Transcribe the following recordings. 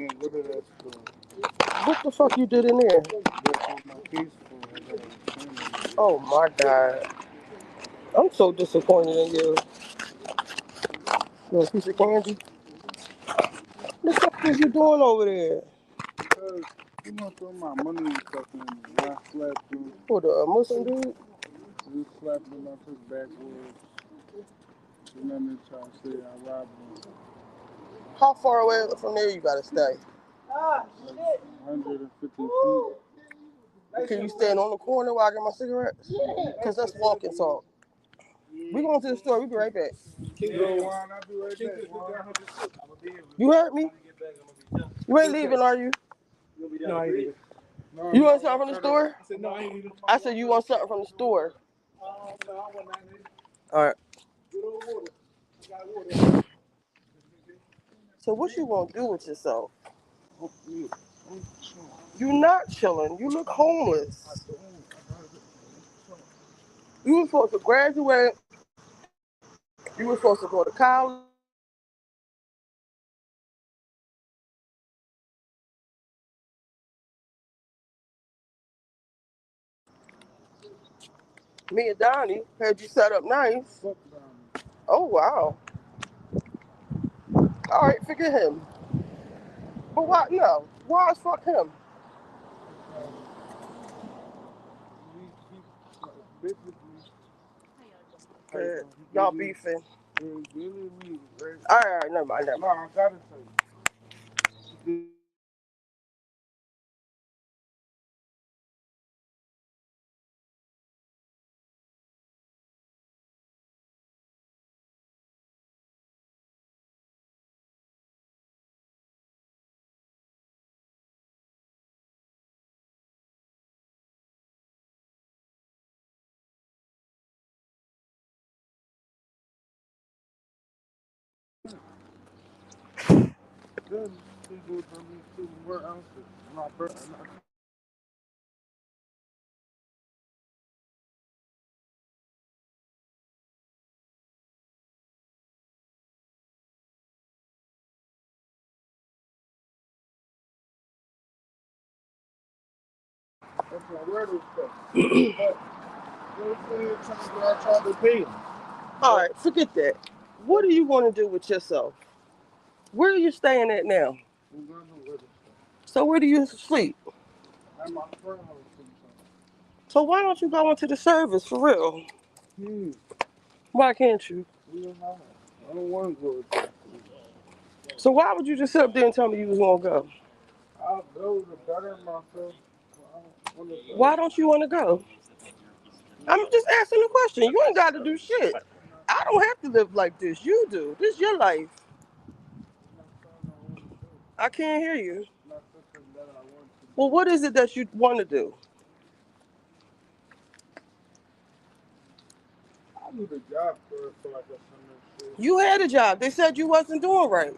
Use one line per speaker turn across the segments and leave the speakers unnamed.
can't go to that store.
What the fuck you did in there?
That's what my case for. I got a training.
Oh my god. I'm so disappointed in you. You want a piece of candy? What the fuck is you doing over there?
Because you know, throw my money and stuff in me. I slapped him.
What, a Muslim dude?
He slapped him off his backwards. And then they try to say I robbed him.
How far away from there you gotta stay?
Like 150 feet.
Can you stand on the corner while I get my cigarettes? Because that's walking talk. We going to the store. We'll be right back.
Yo, Juan, I'll be right back, Juan.
You heard me? You ain't leaving, are you?
No, I ain't leaving.
No,
You want something from the store?
I said, no, I ain't leaving.
I said you want something from the store. All right. So what you gonna do with yourself? You not chilling. You look homeless. You were supposed to graduate. You were supposed to go to college. Me and Donnie had you set up nice. Oh wow. All right, forget him. But why? No. Why fuck him? Y'all beefing. All right, never mind.
No, I gotta tell you. Then people tell me to wear outfits. My birthday. That's my word and stuff. But you know what I'm saying? I tried to pay him.
All right, forget that. What are you going to do with yourself? Where are you staying at now?
I'm going to wear this
So where do you sleep?
stuff. I'm my friend house sometimes.
So why don't you go into the service for real? Why can't you?
We don't know. I don't want to go with that.
So why would you just sit up there and tell me you was going to go?
I'll go to better myself.
Why don't you want to go? I'm just asking a question. You ain't got to do shit. I don't have to live like this. You do. This is your life. I can't hear you. Well, what is it that you want to do?
I need a job for like a summer shit.
You had a job. They said you wasn't doing right.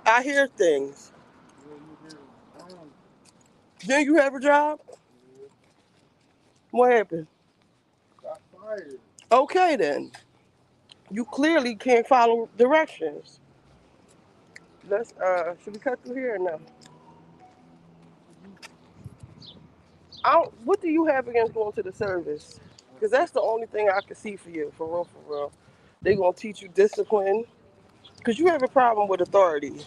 I hear things. Then you have a job? What happened?
Got fired.
Okay then. You clearly can't follow directions. Let's should we cut through here or no? What do you have against going to the service? Because that's the only thing I can see for you, for real, for real. They gonna teach you discipline. Because you have a problem with authority.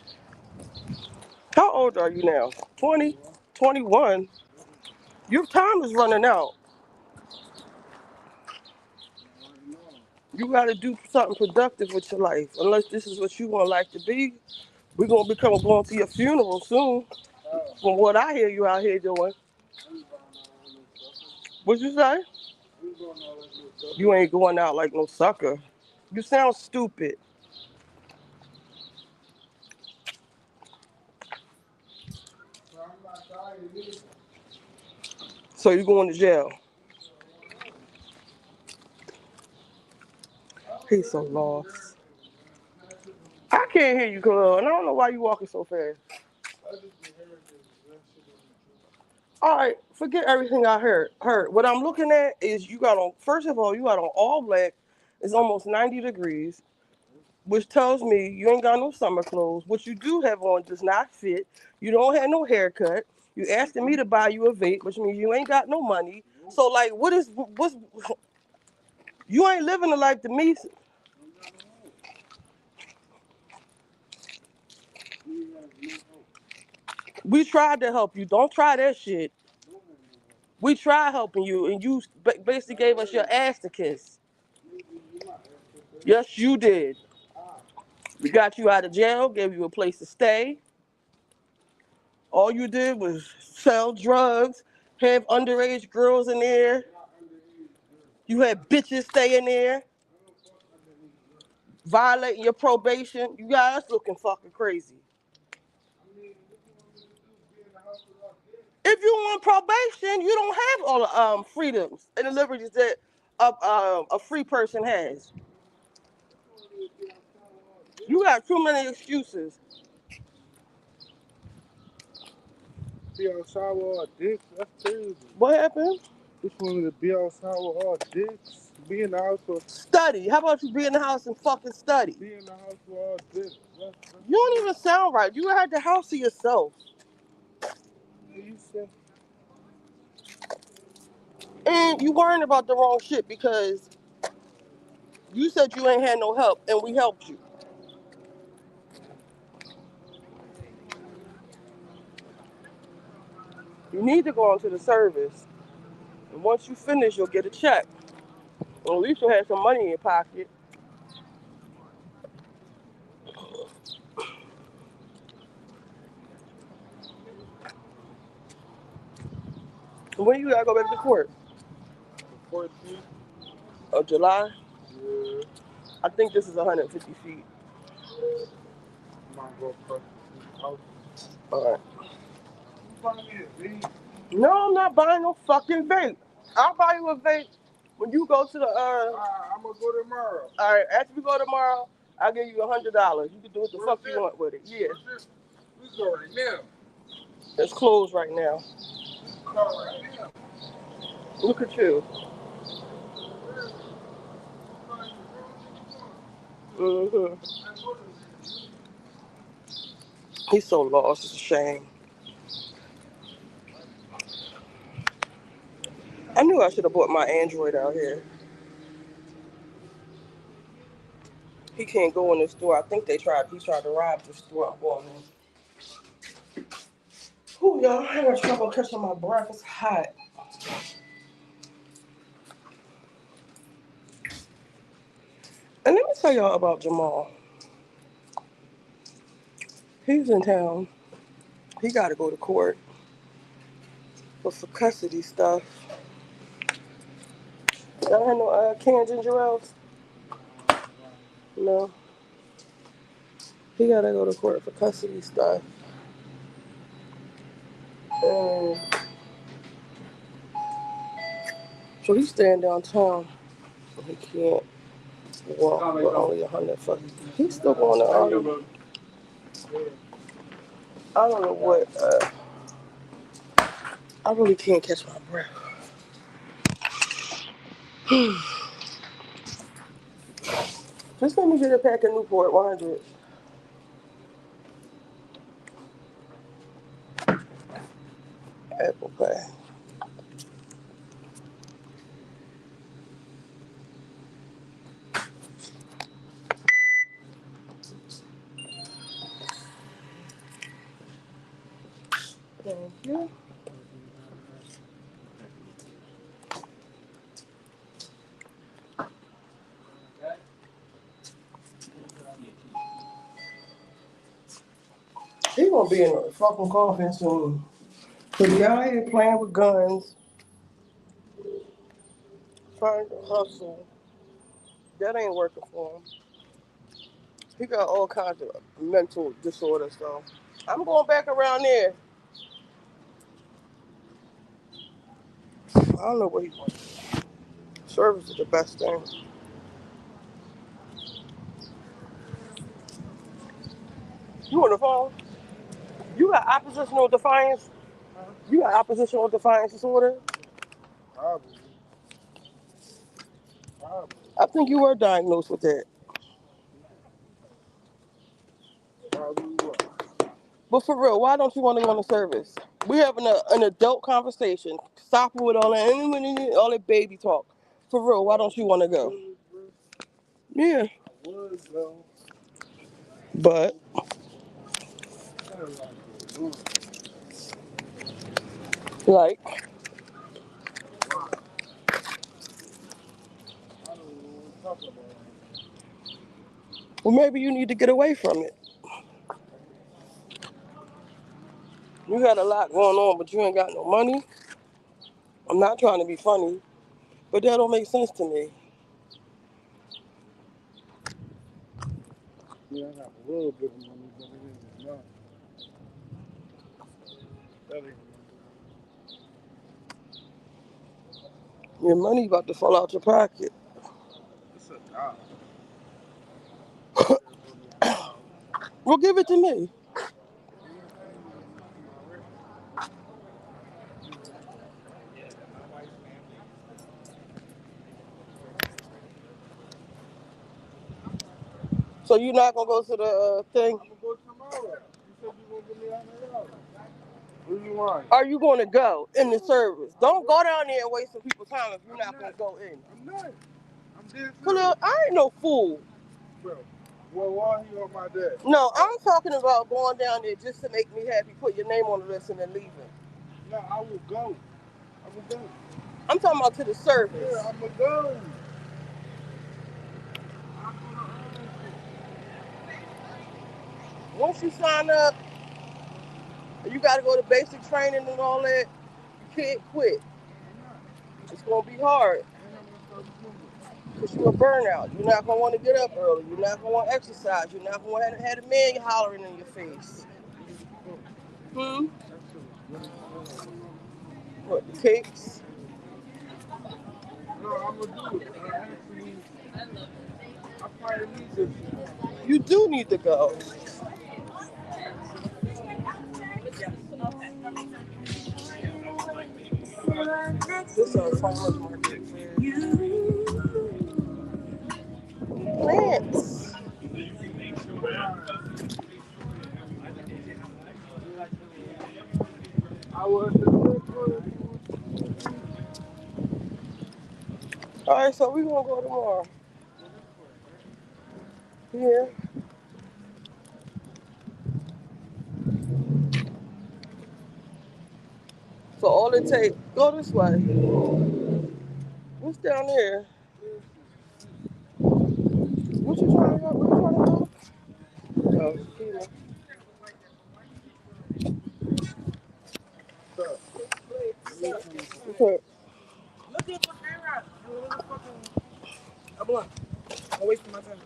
How old are you now? 20? 21? Your time is running out. You got to do something productive with your life. Unless this is what you want life to be. We're going to become going to your funeral soon. From what I hear you out here doing. What you say? You ain't going out like no sucker. You sound stupid. So you going to jail. He's so lost. I can't hear you, Khalil, and I don't know why you walking so fast. All right, forget everything I heard. What I'm looking at is you got on. First of all, you got on all black. It's almost 90 degrees. which tells me you ain't got no summer clothes. What you do have on does not fit. You don't have no haircut. You asking me to buy you a vape, which means you ain't got no money. So like, what's you ain't living the life to me. We tried to help you. Don't try that shit. We tried helping you, and you basically gave us your ass to kiss. Yes, you did. We got you out of jail, gave you a place to stay. All you did was sell drugs, have underage girls in there. You had bitches staying there, violating your probation. You got us looking fucking crazy. If you on probation, you don't have all the freedoms and the liberties that a free person has. You got too many excuses.
Be outside with all dicks. That's crazy.
What happened?
This woman to be outside with all dicks. Be in the house with
Study. How about you be in the house and fucking study?
be in the house with all dicks.
You don't even sound right. You had the house to yourself.
You said
And you worrying about the wrong shit because you said you ain't had no help and we helped you. You need to go into the service. And once you finish, you'll get a check. Or at least you'll have some money in your pocket. And when you gotta go back to court?
the 14th.
Of July?
Yeah.
I think this is 150 feet.
I'm not going to the house.
Alright.
You find me a vape?
No, I'm not buying no fucking vape. I'll buy you a vape when you go to the
I'm going to go tomorrow.
Alright, after we go tomorrow, I'll give you $100. You can do what the
Where's
fuck
that?
you want with it. Yeah.
We go right now.
It's closed right now.
We go right now.
Look at you. Mm-hmm. He's so lost. It's a shame. I knew I should have bought my Android out here. He can't go in the store. I think he tried to rob the store I'm going in. Ooh, y'all, I'm having trouble catching my breath. It's hot. And let me tell y'all about Jamal. He's in town. He got to go to court for custody stuff. Y'all had no canned ginger ales? No. He got to go to court for custody stuff. And so he's staying downtown. He can't walk with only 100 fucking. He's still going to. I don't know what. I really can't catch my breath. Just let me get a pack of Newport 100. Apple Pie. Thank you. He gonna be in a fucking coffin soon. Cause the guy here playing with guns, trying to hustle. That ain't working for him. He got all kinds of mental disorders though. I'm going back around there. I don't know what he wants. Service is the best thing. You on the phone? You got oppositional defiance? You got oppositional defiance disorder?
Probably.
I think you were diagnosed with that. But for real, why don't you want to go on the service? We're having an adult conversation. Stop with all that baby talk. For real, why don't you want to go? Yeah.
I would go.
But
I don't like it. No.
like,
I don't want to talk about it.
well, maybe you need to get away from it. You got a lot going on, but you ain't got no money. I'm not trying to be funny, but that don't make sense to me.
Yeah, I got a little bit of money, but it ain't enough. That ain't enough.
Your money about to fall out your pocket.
It's a dollar.
Well, give it to me. So you're not gonna go to the thing?
I'm gonna go tomorrow. You said you gonna give me $100. What do you want?
Are you gonna go in the service? Don't go down there and waste some people's time if you're not gonna go in.
I'm not. I'm dead
Khalil,
serious.
I ain't no fool.
Bro, well, why he on my dad?
No, I'm talking about going down there just to make me happy, put your name on the list and then leaving.
No, I will go. I will go.
I'm talking about to the service.
Yeah, I'm gonna go.
Once you sign up, you gotta go to basic training and all that. You can't quit. It's gonna be hard because you're a burnout. You're not gonna want to get up early. You're not gonna want to exercise. You're not gonna want to have a man hollering in your face. Hmm? What, the cakes?
No, I'm gonna do it. Actually, I probably need this.
You do need to go. This is a farmer's market. Plants.
I was the
All right, so we're gonna go tomorrow. Yeah. So all it takes, go this way. What's down there? What you trying to go? What you trying to go? Okay.
I'm blind. I'm wasting my time.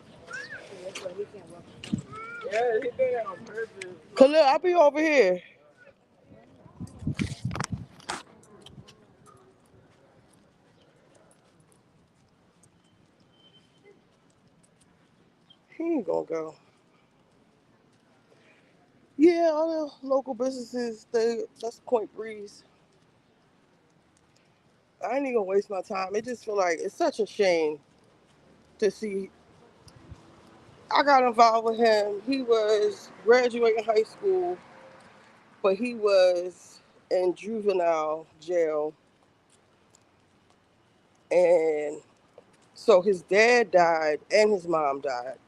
Yeah, he did that on purpose.
Khalil, I'll be over here. He ain't gonna go. Yeah, all the local businesses, that's Point Breeze. I ain't even gonna waste my time. It just feel like it's such a shame to see. I got involved with him. He was graduating high school, but he was in juvenile jail. And so his dad died and his mom died.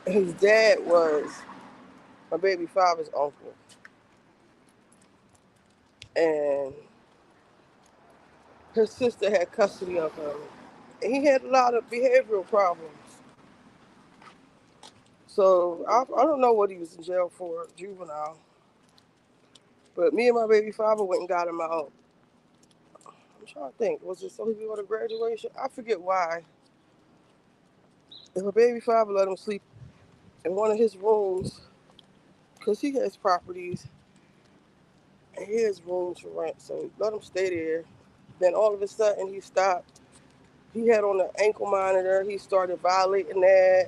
His dad was my baby father's uncle. And his sister had custody of him. And he had a lot of behavioral problems. So I don't know what he was in jail for, juvenile. But me and my baby father went and got him out. I'm trying to think. Was it so he could go to graduation? I forget why. And my baby father let him sleep in one of his rooms because he has properties and he has rooms for rent. So he let him stay there. Then all of a sudden he stopped. He had on an ankle monitor. He started violating that.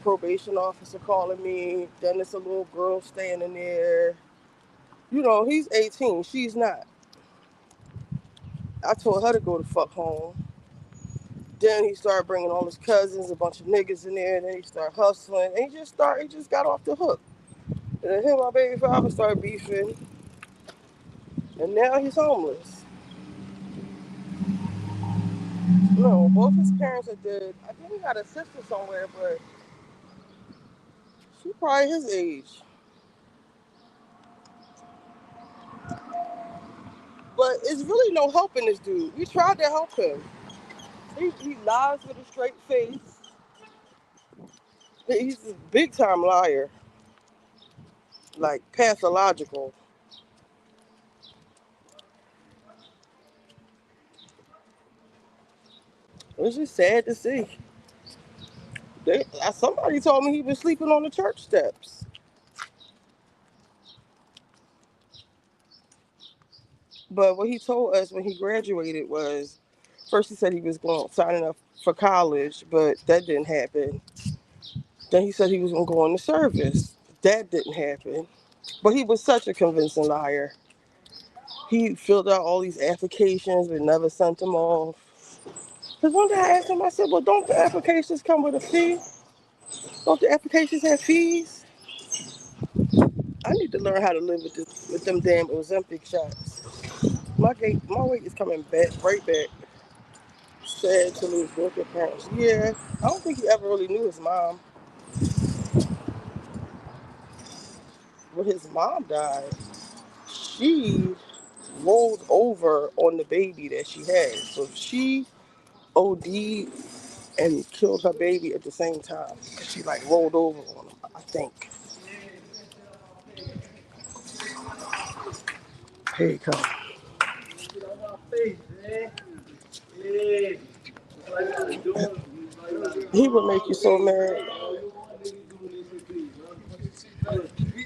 Probation officer calling me. Then there's a little girl staying in there. You know, he's 18. She's not. I told her to go the fuck home. Then he started bringing all his cousins, a bunch of niggas in there. Then he started hustling, and he just got off the hook. And then him and my baby father started beefing, and now he's homeless. No, both his parents are dead. I think he got a sister somewhere, but she probably his age. But it's really no helping this dude. We tried to help him. He lies with a straight face. He's a big time liar, like pathological. It's just sad to see. Somebody told me he was sleeping on the church steps. But what he told us when he graduated was, first he said he was going signing up for college, but that didn't happen. Then he said he was going to go on the service. That didn't happen. But he was such a convincing liar. He filled out all these applications but never sent them off. Because one day I asked him, I said, well, don't the applications come with a fee? Don't the applications have fees? I need to learn how to live with them damn Ozempic shots. My weight is coming back, right back. Sad to lose both your parents. Yeah, I don't think he ever really knew his mom. When his mom died, she rolled over on the baby that she had. So she OD'd and killed her baby at the same time. She like rolled over on him, I think. Here you come. He would make you so mad.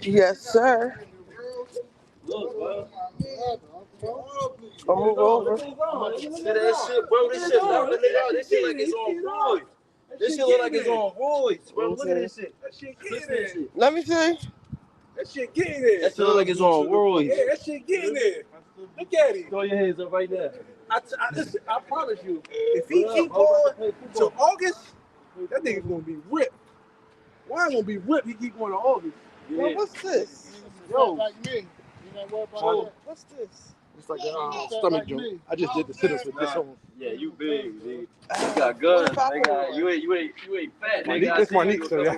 Yes, sir. I'll move over.
Look at that shit, bro. This shit like it's on roids. This shit look like it's on roids, bro. Look at this shit. That shit getting there.
Let me see.
That shit getting there.
That shit look like it's on roids.
Yeah, that shit getting there. Look at it.
Throw your hands up right there.
Listen, I promise you, if he keep going till August, that nigga's gonna be ripped. Why gonna be ripped? He keep going to August.
Yeah. Well, what's this?
Yo, like me. You know what about that?
What's this?
It's like a stomach joint. I just did the sit-ups with this on.
Yeah, you big, dude. You got guns. You ain't fat.
That's my niece. So
No,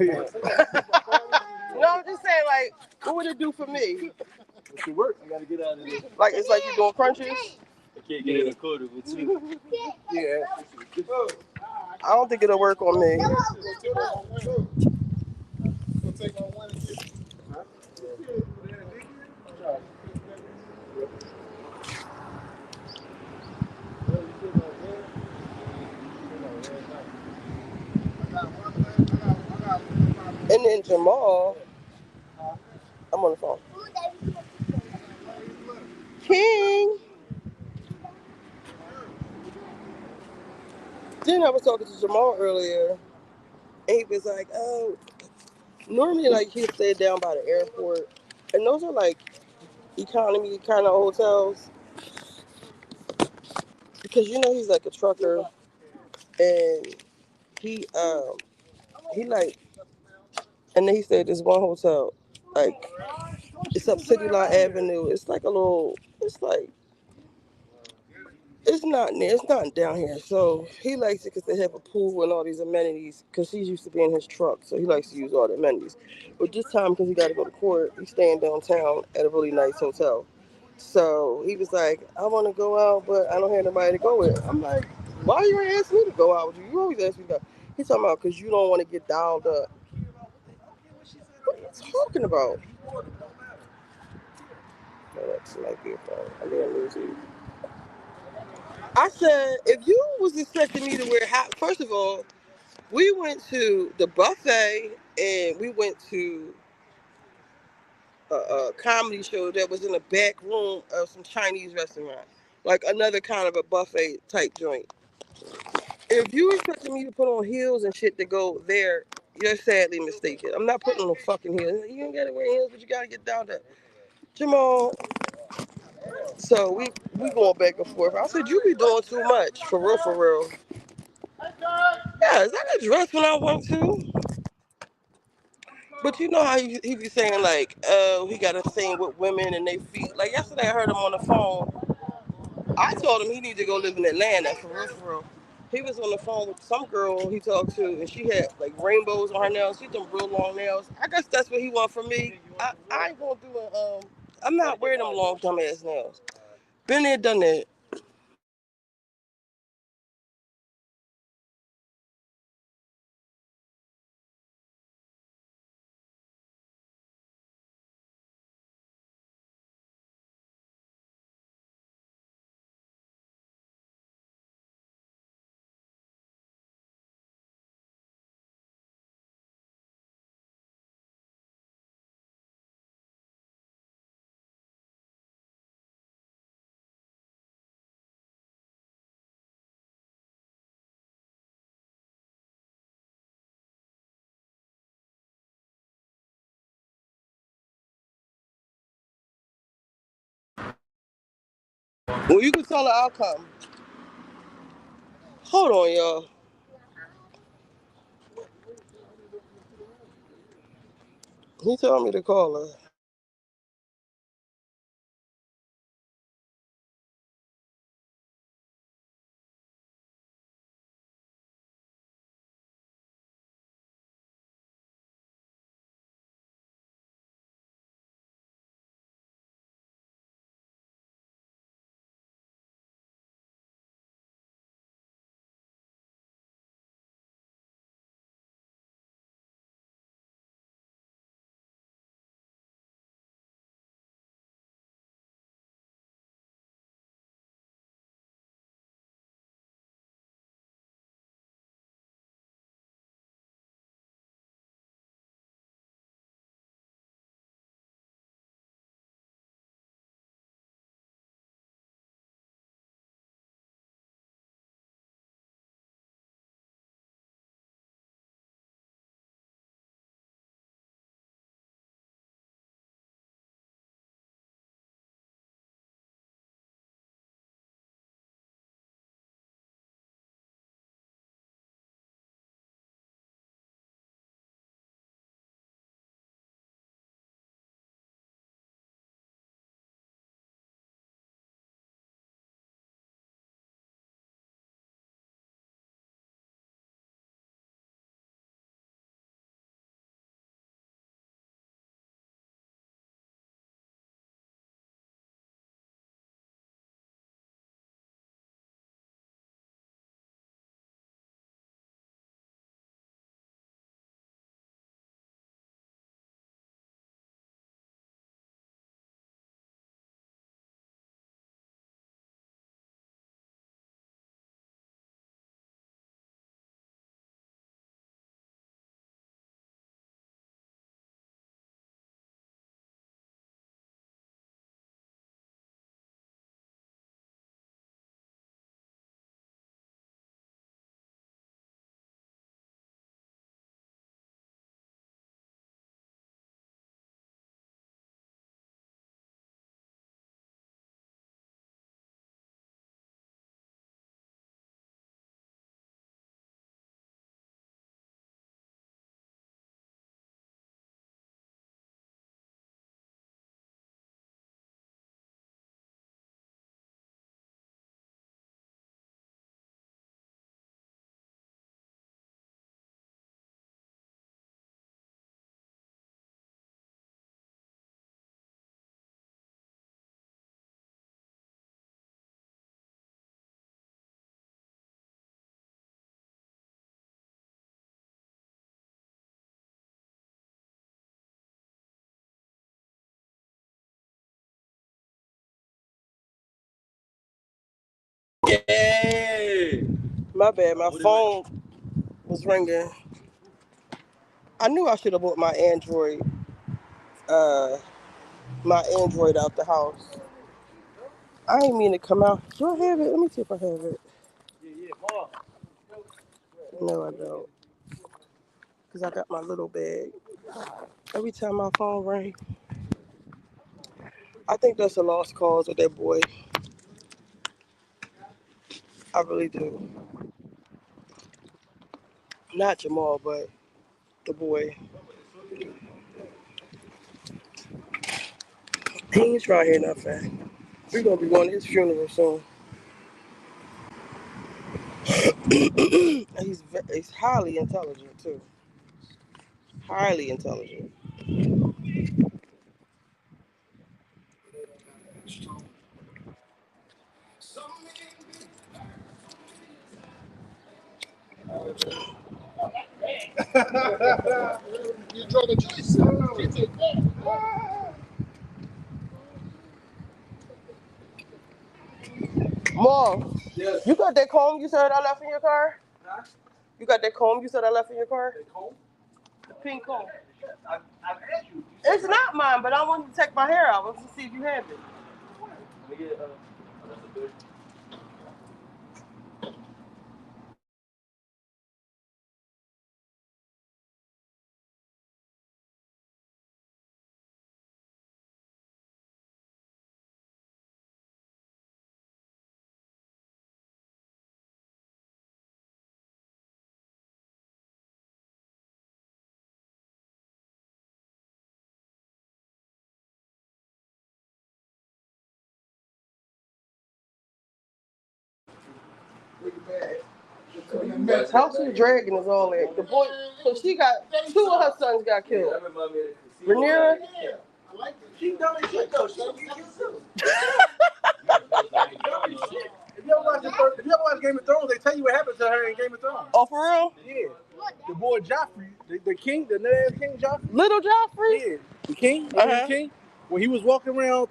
I'm just saying, like, what would it do for me?
it should work.
I gotta get out of this.
Like, it's like you doing crunches?
I can't get in a quarter with you.
Yeah.
I don't think it'll work on me. And then Jamal, I'm on the phone. King. Then I was talking to Jamal earlier, and he was like, oh, normally, like, he stayed down by the airport, and those are, like, economy kind of hotels, because, you know, he's, like, a trucker, and he like, and then he stayed at this one hotel, like, it's up City Line Avenue. It's like a little, it's not down here. So he likes it because they have a pool and all these amenities, because he's used to being in his truck, so he likes to use all the amenities. But this time, because he got to go to court, he's staying downtown at a really nice hotel. So he was like, I want to go out, but I don't have nobody to go with. I'm like, why you ain't ask me to go out with you? You always ask me to go. He's talking about because you don't want to get dialed up. What are you talking about? No, that's might be a phone. I didn't lose you. I said, if you was expecting me to wear hat, first of all, we went to the buffet and we went to a comedy show that was in the back room of some Chinese restaurant, like another kind of a buffet type joint. If you expecting me to put on heels and shit to go there, you're sadly mistaken. I'm not putting on no fucking heels. You ain't gotta wear heels, but you gotta get down there. Jamal. So we going back and forth. I said, you be doing too much, for real, for real. Yes, I can dress when I want to. But you know how he be saying like, he got a thing with women and they feet. Like yesterday, I heard him on the phone. I told him he need to go live in Atlanta for real, for real. He was on the phone with some girl he talked to, and she had like rainbows on her nails. She done real long nails. I guess that's what he want from me. I ain't gonna do it. I'm not wearing them long dumb ass nails. Been there, done that. Well, you can tell her I'll come. Hold on, y'all. He told me to call her.
Yeah.
My bad. My phone was ringing. I knew I should have bought uh, my Android out the house. I ain't mean to come out. Do I have it? Let me see if I have it. No, I don't. Because I got my little bag. Every time my phone rings, I think that's a lost cause of that boy. I really do. Not Jamal, but the boy. He ain't trying to hear nothing. We're gonna be going to his funeral soon. He's highly intelligent too. Highly intelligent.
You drove a choice. You take that.
Mom,
Yes.
you got that comb you said I left in your car?
Huh?
You got that comb you said I left in your car?
They cold?
The pink comb.
I've asked you.
It's not mine, but I wanted to take my hair out to see if you have it.
Let me get
House of the Dragon is all that. The boy, so she got, two of her sons got killed. Rhaenyra.
She dumb as shit though. She don't get killed too. If you ever watch Game of Thrones, they tell you what happened to her in Game of Thrones.
Oh, for real?
Yeah. The boy Joffrey, the king, the nut-ass king Joffrey.
Little Joffrey?
Yeah. The king, the king. When he was walking around,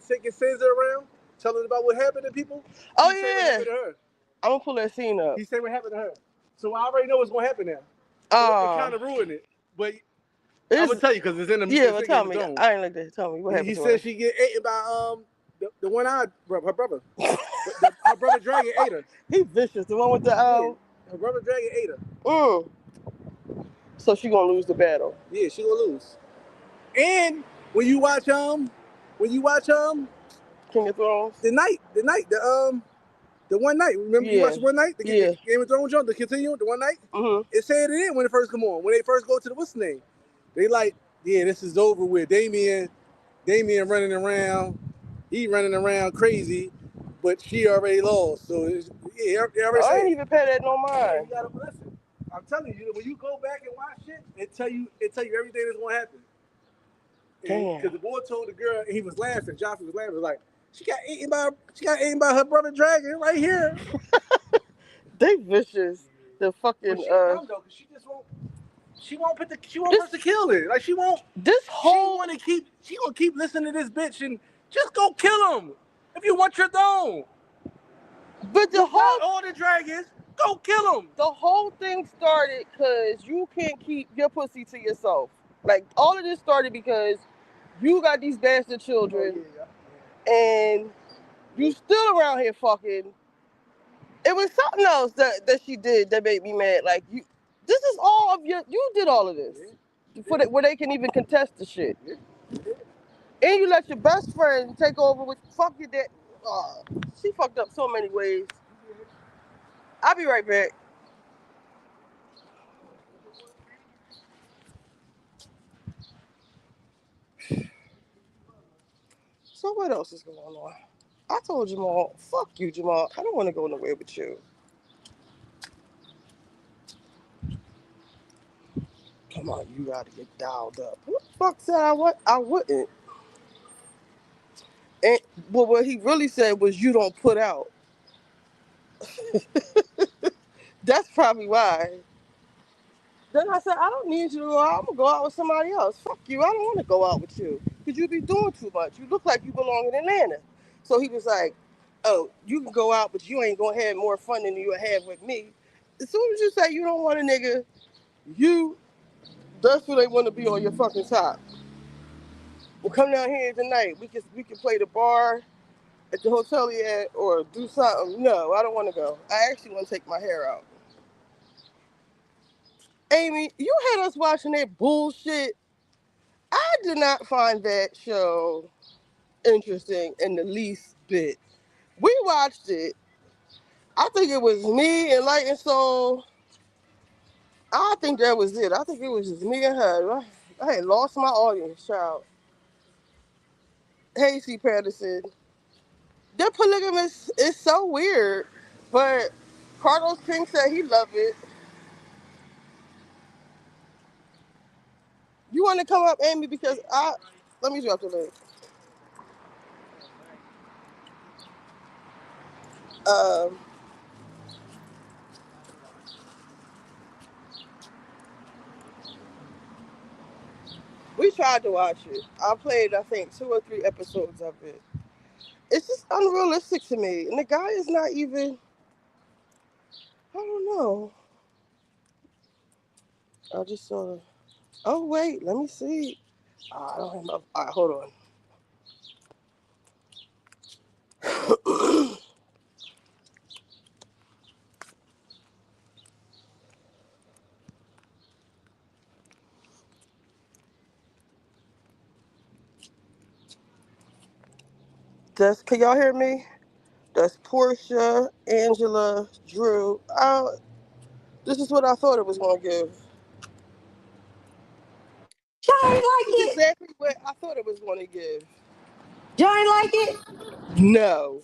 taking Sansa around, telling about what happened to people.
Oh,
he said what
yeah.
happened to her.
I'm going to pull that scene up.
He said what happened to her. So I already know what's going to happen now. So it kind of ruined it. But I'm going to tell you because it's in the
Yeah, but tell me. I ain't like that. Tell me. What happened to her?
He said she get eaten by the one-eyed, her brother. Her brother Dragon ate her.
He vicious. The one with the...
Yeah. Her brother Dragon ate her.
So she going to lose the battle.
Yeah, she going to lose. And when you watch King
of Thrones,
the one night. Remember you watched one night, the Game of Thrones jump, the continuum, the one night. It said it in when it first come on. When they first go to the what's the name? They like, yeah, this is over with. Damien running around, he running around crazy, but she already lost. So they already
I ain't even pay that no mind.
You gotta listen. I'm telling you, when you go back and watch it, it tell you everything that's gonna happen. Because the boy told the girl, and he was laughing. Joffrey was laughing, like she got eaten by her brother Dragon right here.
They vicious. The fucking.
But she dumb though, because she just won't. She won't put to kill it. Like she won't. She gonna keep listening to this bitch and just go kill him if you want your throne.
But
all the dragons, go kill them.
The whole thing started because you can't keep your pussy to yourself. Like all of this started because you got these bastard children, and you still around here fucking. It was something else that she did that made me mad. Like you, this is all of you did all of this where they can even contest the shit. And you let your best friend take over with fuck your dad. She fucked up so many ways. I'll be right back. So what else is going on? I told Jamal, fuck you, Jamal. I don't want to go nowhere with you. Come on, you gotta get dialed up. Who the fuck said I wouldn't? And what he really said was you don't put out. That's probably why. Then I said, I don't need you to go out. I'm gonna go out with somebody else. Fuck you. I don't want to go out with you because you be doing too much. You look like you belong in Atlanta. So he was like, oh, you can go out, but you ain't gonna have more fun than you have with me. As soon as you say you don't want a nigga, that's who they want to be on your fucking top. Well, come down here tonight. We can play the bar at the hotel you at or do something. No, I don't want to go. I actually want to take my hair out. Amy, you had us watching that bullshit. I did not find that show interesting in the least bit. We watched it. I think it was me and Light and Soul I think that was it. I think it was just me and her. I had lost my audience, child. Hey, C. Patterson. Their polygamous is so weird, but Carlos King said he loved it. You want to come up, Amy? Because let me drop the link. Um, we tried to watch it. I played, I think, 2 or 3 episodes of it. It's just unrealistic to me, and the guy is not even. I don't know. I just saw. Oh wait, let me see. I don't have enough. All right, hold on. Can y'all hear me? That's Portia, Angela, Drew. This is what I thought it was going to give.
Y'all ain't like
This is
it.
exactly what I thought it was going to give.
Y'all ain't like it.
No.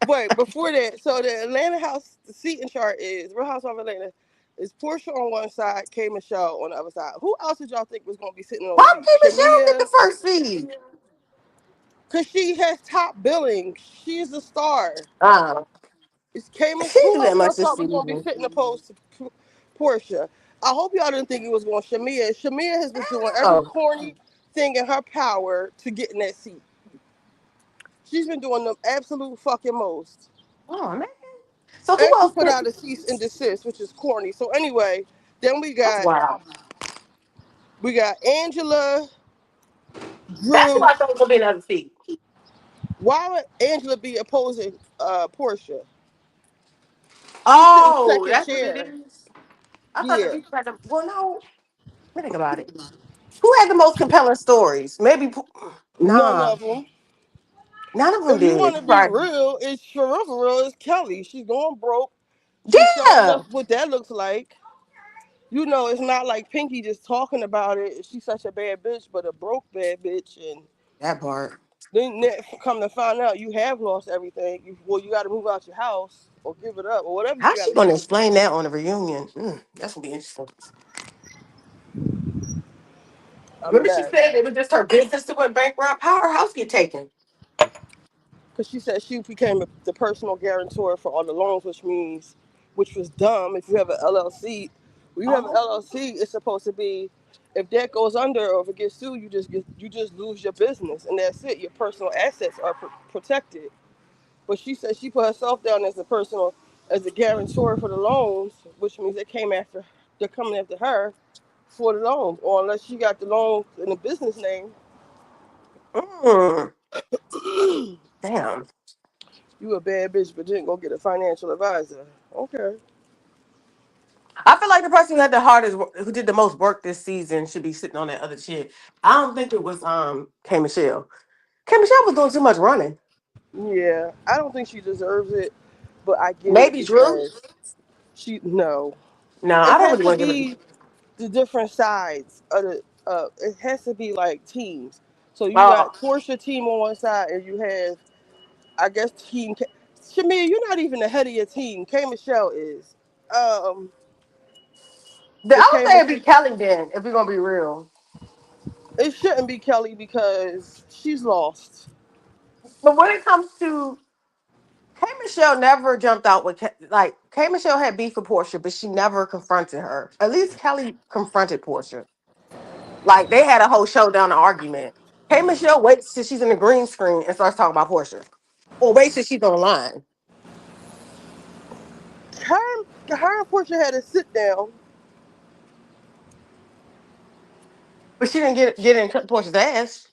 Wait, before that, so the Atlanta House, the seating chart is Real House of Atlanta is Portia on one side, K Michelle on the other side. Who else did y'all think was going to be sitting on
Why
the
would
seat?
Michelle get
Shamia,
the first seed?
because she has top billing. She's a star.
Uh,
It's K.
she
Who
do
else
that
y'all
much this
thought was going to be
season.
sitting opposed to Portia? I hope y'all didn't think it was going to Shamia. Shamia has been doing every
Oh,
corny thing in her power to get in that seat. She's been doing the absolute fucking most.
oh man. So who
And she
else
put
could?
out a cease and desist, which is corny. So anyway, then we
That's
got
wild.
we got Angela,
That's who
Drew.
I thought was gonna be another seed.
Why would Angela be opposing Portia? She's sitting
Oh,
second
that's what it
chair.
is. I thought the
Yeah.
people had the. Well, no. Let me think about it. Who had the most compelling stories? Maybe.
None
Nah,
of them.
none of them
If you
did.
want to be
Right?
real, it's for real. It's Kelly. She's going broke. She's showing us
Yeah,
what that looks like. You know, it's not like Pinky just talking about it. She's such a bad bitch, but a broke bad bitch. And
that part.
then come to find out you have lost everything. You got to move out your house or give it up or whatever you
How's
got
she
to
gonna
do.
explain that on the reunion? That's gonna be interesting.
I'm
Remember, she
mad.
said it was just her business that went bankrupt. How her house get taken?
Because she said she became the personal guarantor for all the loans, which was dumb. If you have an LLC, when you have an
Oh,
LLC, it's supposed to be, if that goes under or if it gets sued, you just lose your business and that's it. Your personal assets are protected. But she said she put herself down as a guarantor for the loans, which means they're coming after her for the loans, or unless she got the loans in a business name.
mm, damn.
You a bad bitch, but didn't go get a financial advisor. Okay.
I feel like the person who had the hardest, who did the most work this season, should be sitting on that other chair. I don't think it was K Michelle. K Michelle was doing too much running.
Yeah, I don't think she deserves it, but I get it
Maybe Drew.
because no.
No,
It
I don't
has
really
to
want to give it.
be the different sides of the. It has to be like teams. So you
Oh,
got Portia team on one side, and you have, I guess, team. Shamir, you're not even the head of your team. K Michelle is. Um,
I
if
would
K
say it'd
Mich-
be Kelly then, if we're gonna be real.
it shouldn't be Kelly because she's lost.
But when it comes to K Michelle, never jumped out with like K Michelle had beef with Portia, but she never confronted her. At least Kelly confronted Portia. Like they had a whole showdown argument. K Michelle waits till she's in the green screen and starts talking about Portia, or waits till she's on the line.
Her and Portia had a sit down.
But she didn't get in Portia's ass.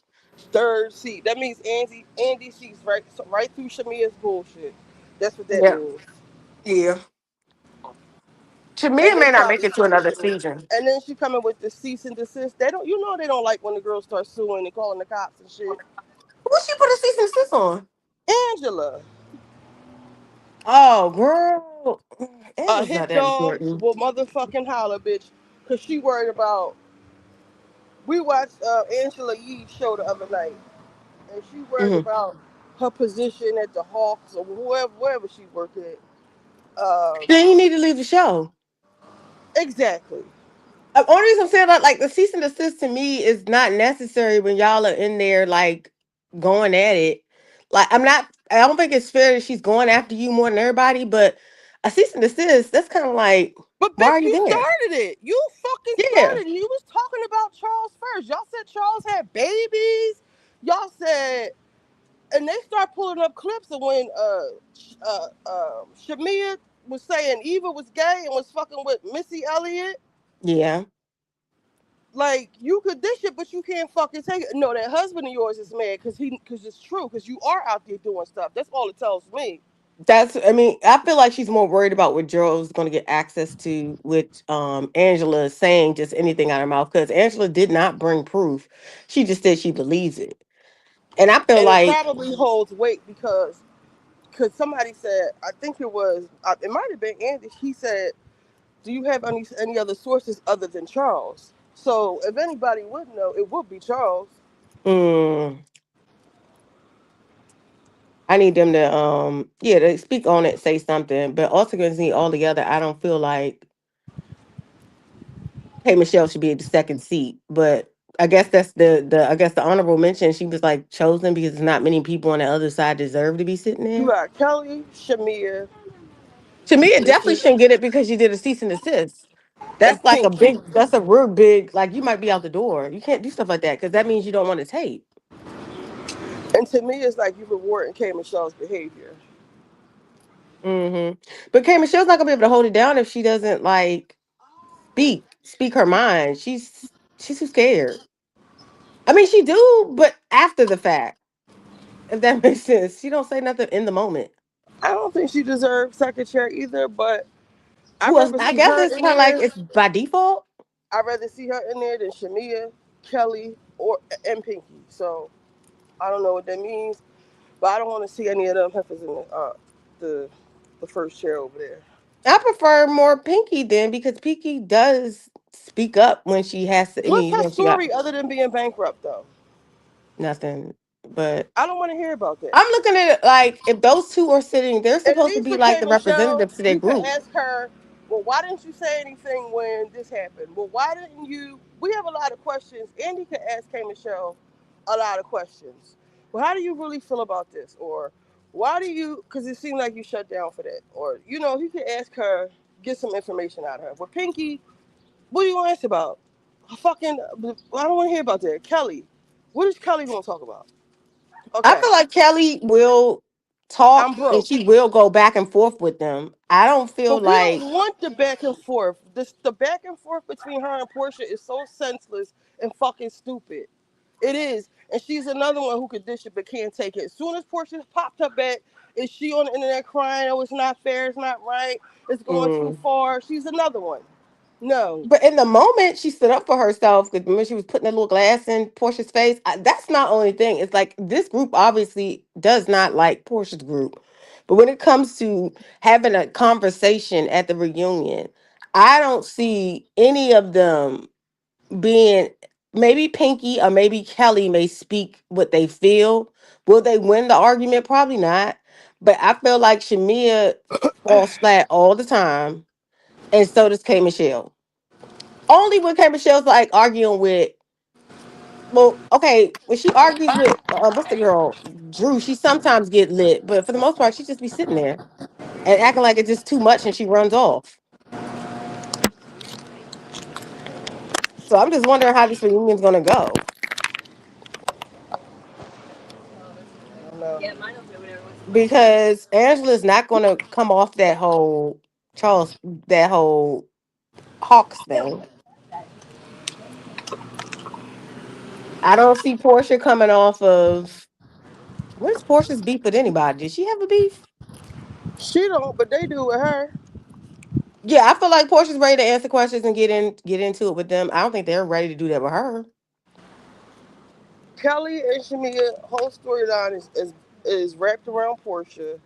Third seat. That means Andy sees right through Shamia's bullshit. That's what that
Yeah,
means.
yeah.
And
Tamia
they
may not make
probably
it to
suing
another
Shamia.
season.
And then she coming with the cease and desist. They don't like when the girls start suing and calling the cops and shit.
What she put a cease and desist on?
Angela,
Oh, girl.
A
Angela's not
hit
that
dog
important.
will motherfucking holler, bitch, because she worried about. We watched Angela Yee's show the other night, and she worried
Hmm.
about her position at the Hawks or wherever she worked at. Um,
Then you need to leave the show.
exactly.
Only reason I'm saying that, like, the cease and desist to me is not necessary when y'all are in there, like, going at it. Like, I don't think it's fair that she's going after you more than everybody, but a cease and desist, that's kind of like,
But
why are
bitch,
you
you
there?
started it. You fucking
Yeah.
started it. You was talking about Charles first. Y'all said Charles had babies. Y'all said, and they start pulling up clips of when Shamia was saying Eva was gay and was fucking with Missy Elliott.
Yeah.
Like you could dish it, but you can't fucking take it. No, that husband of yours is mad because it's true because you are out there doing stuff. That's all it tells me.
I mean, I feel like she's more worried about what Gerald's going to get access to with Angela saying just anything out of her mouth because Angela did not bring proof. She just said she believes it. And I feel
And it
like,
probably holds weight because somebody said I think it might have been Andy. He said, "Do you have any other sources other than Charles?" So if anybody would know, it would be Charles.
mm, I need them to yeah, to speak on it, say something. But ultimately, altogether, I don't feel like Hey Michelle should be at the second seat. But I guess that's the honorable mention. She was like chosen because not many people on the other side deserve to be sitting
You
there.
got Kelly, Shamia,
To me, it definitely
Nikki,
shouldn't get it because you did a cease and desist.
and Pinky.
That's a real big, like you might be out the door. You can't do stuff like that because that means you don't want to tape.
And to me, it's like you rewarding K. Michelle's behavior.
Hmm. But Kay Michelle's not gonna be able to hold it down if she doesn't like speak her mind. She's too scared. I mean, she do, but after the fact, if that makes sense, she don't say nothing in the moment.
I don't think she deserves second chair either, but I'd
Who else?
rather
I
see
guess
her
it's
in
kind of like
there.
it's by default.
I'd rather see her in there than Shamia, Kelly, or and Pinky. So I don't know what that means, but I don't want to see any of them heifers in the the first chair over there.
I prefer more Pinky then because Pinky does speak up when she has to. I
What's
mean,
her
when she got
story other than being bankrupt though?
nothing. But
I don't want to hear about that.
I'm looking at it like if those two are sitting, they're
At
supposed to
least
be
with
like
K
the
Michelle,
representatives to their
you could
group.
ask her, well, why didn't you say anything when this happened? Well, why didn't you? We have a lot of questions. Andy could ask K Michelle a lot of questions. Well, how do you really feel about this? Or why do you, because it seemed like you shut down for that. Or, he could ask her, get some information out of her. With Pinky, what do you want to ask about? Fucking, I don't want to hear about that. Kelly, what is Kelly going to talk about?
I
Okay,
feel like Kelly will
I'm
talk and
broke.
she will go back and forth with them. I don't feel
But we
like
don't want the back and forth. The back and forth between her and Portia is so senseless and fucking stupid. It is. And she's another one who could dish it but can't take it. As soon as Portia popped her back, is she on the internet crying, oh, it's not fair, it's not right, it's going too
mm.
far. She's another one. No.
But in the moment, she stood up for herself because when she was putting that little glass in Portia's face, that's not only thing. It's like this group obviously does not like Portia's group. But when it comes to having a conversation at the reunion, I don't see any of them being maybe Pinky or maybe Kelly may speak what they feel. Will they win the argument? Probably not. But I feel like Shamia falls flat all the time, and so does K Michelle. Only when K Michelle's like arguing with, well, okay, when she argues with what's the girl Drew, she sometimes get lit, but for the most part, she just be sitting there and acting like it's just too much, and she runs off. So I'm just wondering how this reunion's gonna go
No.
because Angela's not gonna come off that whole Hawks thing. I don't see Portia coming off of. What is Portia's beef with anybody? Did she have a beef?
She don't, but they do with her.
Yeah, I feel like Portia's ready to answer questions and get into it with them. I don't think they're ready to do that with her.
Kelly and Shamia whole storyline is wrapped around Portia.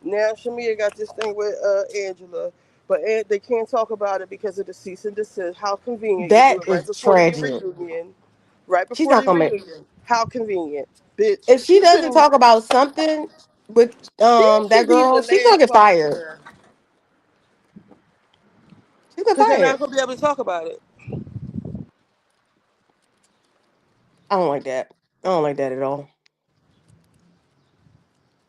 Now Shamia got this thing with Angela, but they can't talk about it because of the cease and desist. How convenient you do
That
it right
is
before the
tragic.
reunion. Right
She's
before
not
the
gonna make.
reunion. How convenient, bitch.
If she doesn't talk about something with
She
that
should be
girl,
the
she's gonna
last
get
fucking
fired.
girl
She's gonna get
because they're
fired.
not gonna be able to talk about it.
I don't like that. I don't like that at all.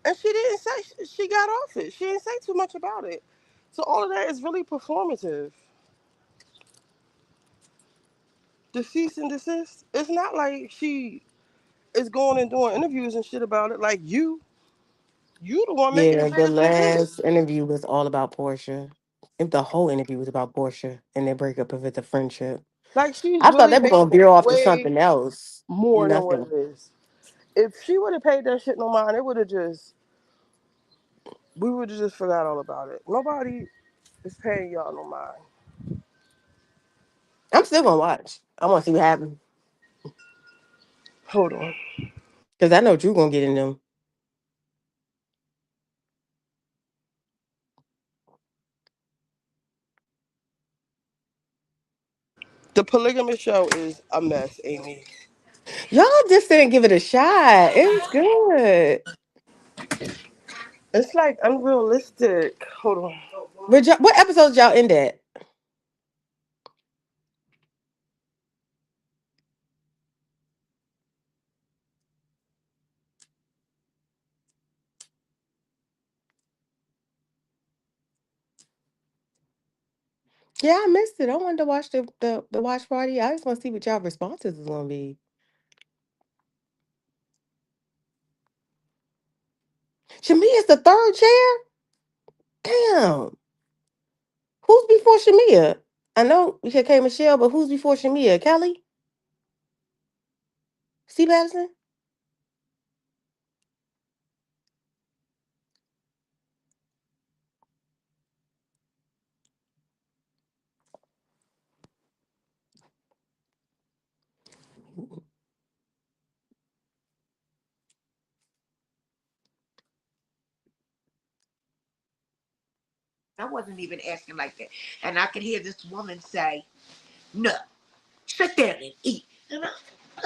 And she didn't say she got off it. She didn't say too much about it. So all of that is really performative. The cease and desist. It's not like she is going and doing interviews and shit about it. Like you the one making the
Yeah, the
manifestation.
last interview was all about Portia. If the whole interview was about Portia and their breakup of it, the friendship.
Like she's
I thought
really
they were gonna
making
veer
it
off to
way
something else.
more than what
Nothing.
it is. If she would have paid that shit no mind, it would have just we would have just forgot all about it. Nobody is paying y'all no mind.
I'm still gonna watch. I want to see what happens
Hold on.
because I know Drew gonna get in them.
The polygamous show is a mess, Amy.
Y'all just didn't give it a shot. It's good.
It's like unrealistic. Hold on.
What episodes y'all in that? Yeah, I missed it. I wanted to watch the watch party. I just want to see what y'all responses is gonna be. Shamia's the third chair. Damn. Who's before Shamia? I know we had K Michelle, but who's before Shamia? Kelly? C. Patterson?
I wasn't even asking like that. And I could hear this woman say, no, sit down and eat. And I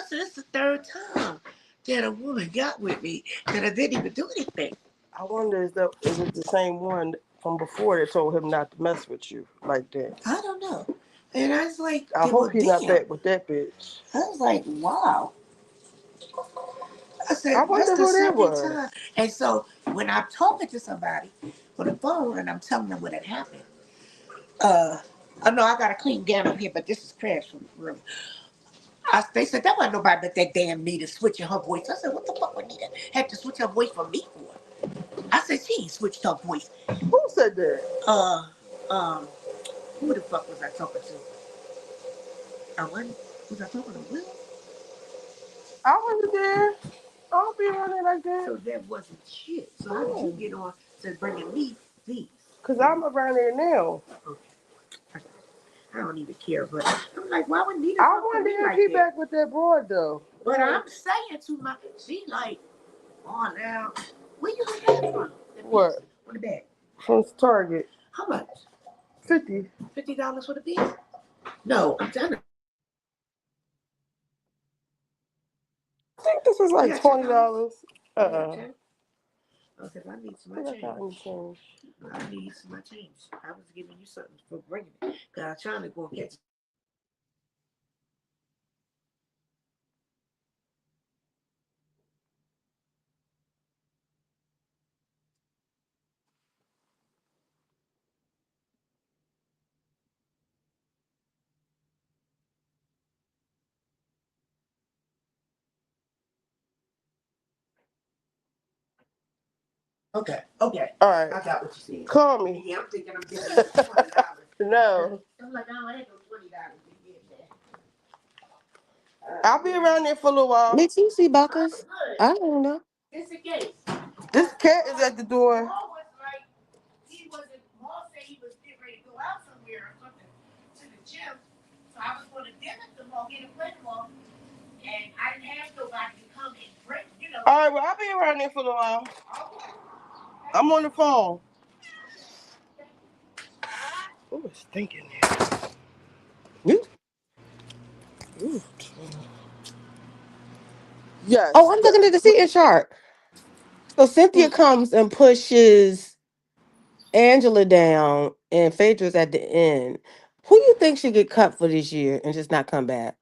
said, it's the third time that a woman got with me that I didn't even do anything.
I wonder is it the same one from before that told him not to mess with you like that?
I don't know. And I was like,
I hope he's not
damn.
back with that bitch.
I was like, wow. I said,
I
that's
wonder
the
who that
second
was.
time. And so when I'm talking to somebody on the phone and I'm telling them what had happened, I know I got a clean gown up here, but this is trash from the room. They said that wasn't nobody but that damn Nita switching her voice. I said, what the fuck would Nita have to switch her voice for me for? I said, she ain't switched her voice.
Who said that?
Who the fuck was I talking to? Was I talking to Will?
I wasn't there. I don't be running like that.
So that wasn't shit. So how did you get on to bringing me these?
Because I'm around there now.
Okay. I don't even care, but I'm like, why would Nita
I
talk to
wonder
me
if
like
he
that?
back with that broad though.
But I'm saying to my, she like, oh now, where you get that from?
What?
For the bag.
From Target.
How much?
$50.
$50 for the piece? No, I'm telling you.
I think this was like $20.
I said, I need some change. I need some change. I was giving you something for bringing it. Because I'm trying to go and get Okay.
All right.
I got what you said.
Call me.
Yeah, I'm thinking I'm getting $20.
No.
I'm like, I don't have no $20 to get there.
I'll be around there for a little while.
Mitch, you see Buckers? I don't know.
It's a case.
This cat is at the door.
Paul was like, Paul said he was getting ready to go out somewhere or something to the gym. So I was going to dinner to Paul, get a plate for him. And I didn't have nobody to come and bring,
All right, well, I'll be around there for a little while.
Okay.
I'm on the phone. Oh, it's stinking
You.
there.
Oh,
Yes.
I'm looking at the seating chart. So Cynthia comes and pushes Angela down, and Phaedra's at the end. Who you think should get cut for this year and just not come back?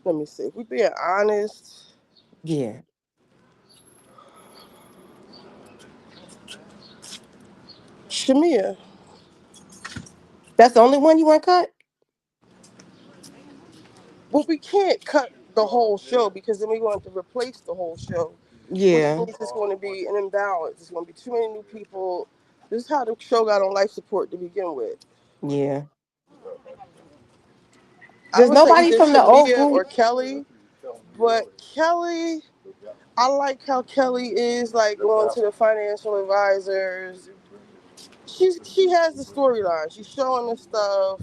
Let me see. If we being honest,
Yeah,
Shamia.
that's the only one you want cut.
Well, we can't cut the whole show because then we want to replace the whole show, which
Yeah,
means it's going to be an imbalance. It's going to be too many new people. This is how the show got on life support to begin with.
yeah.
I
There's
would say
nobody
either
from the old
Shamia or
group.
Kelly, but Kelly, I like how Kelly is like going to the financial advisors. She has the storyline. She's showing the stuff.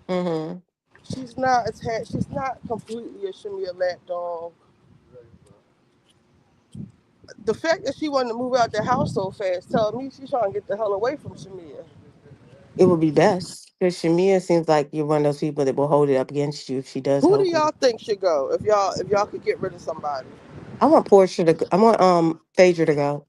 Mm-hmm.
She's not attached. She's not completely a Shamia lapdog. The fact that she wanted to move out the house so fast tells me she's trying to get the hell away from Shamia.
It would be best because Shamia seems like you're one of those people that will hold it up against you if she does
Who do
hold
y'all
it.
think should go if y'all could get rid of somebody?
I want Portia to. I want Phaedra to go.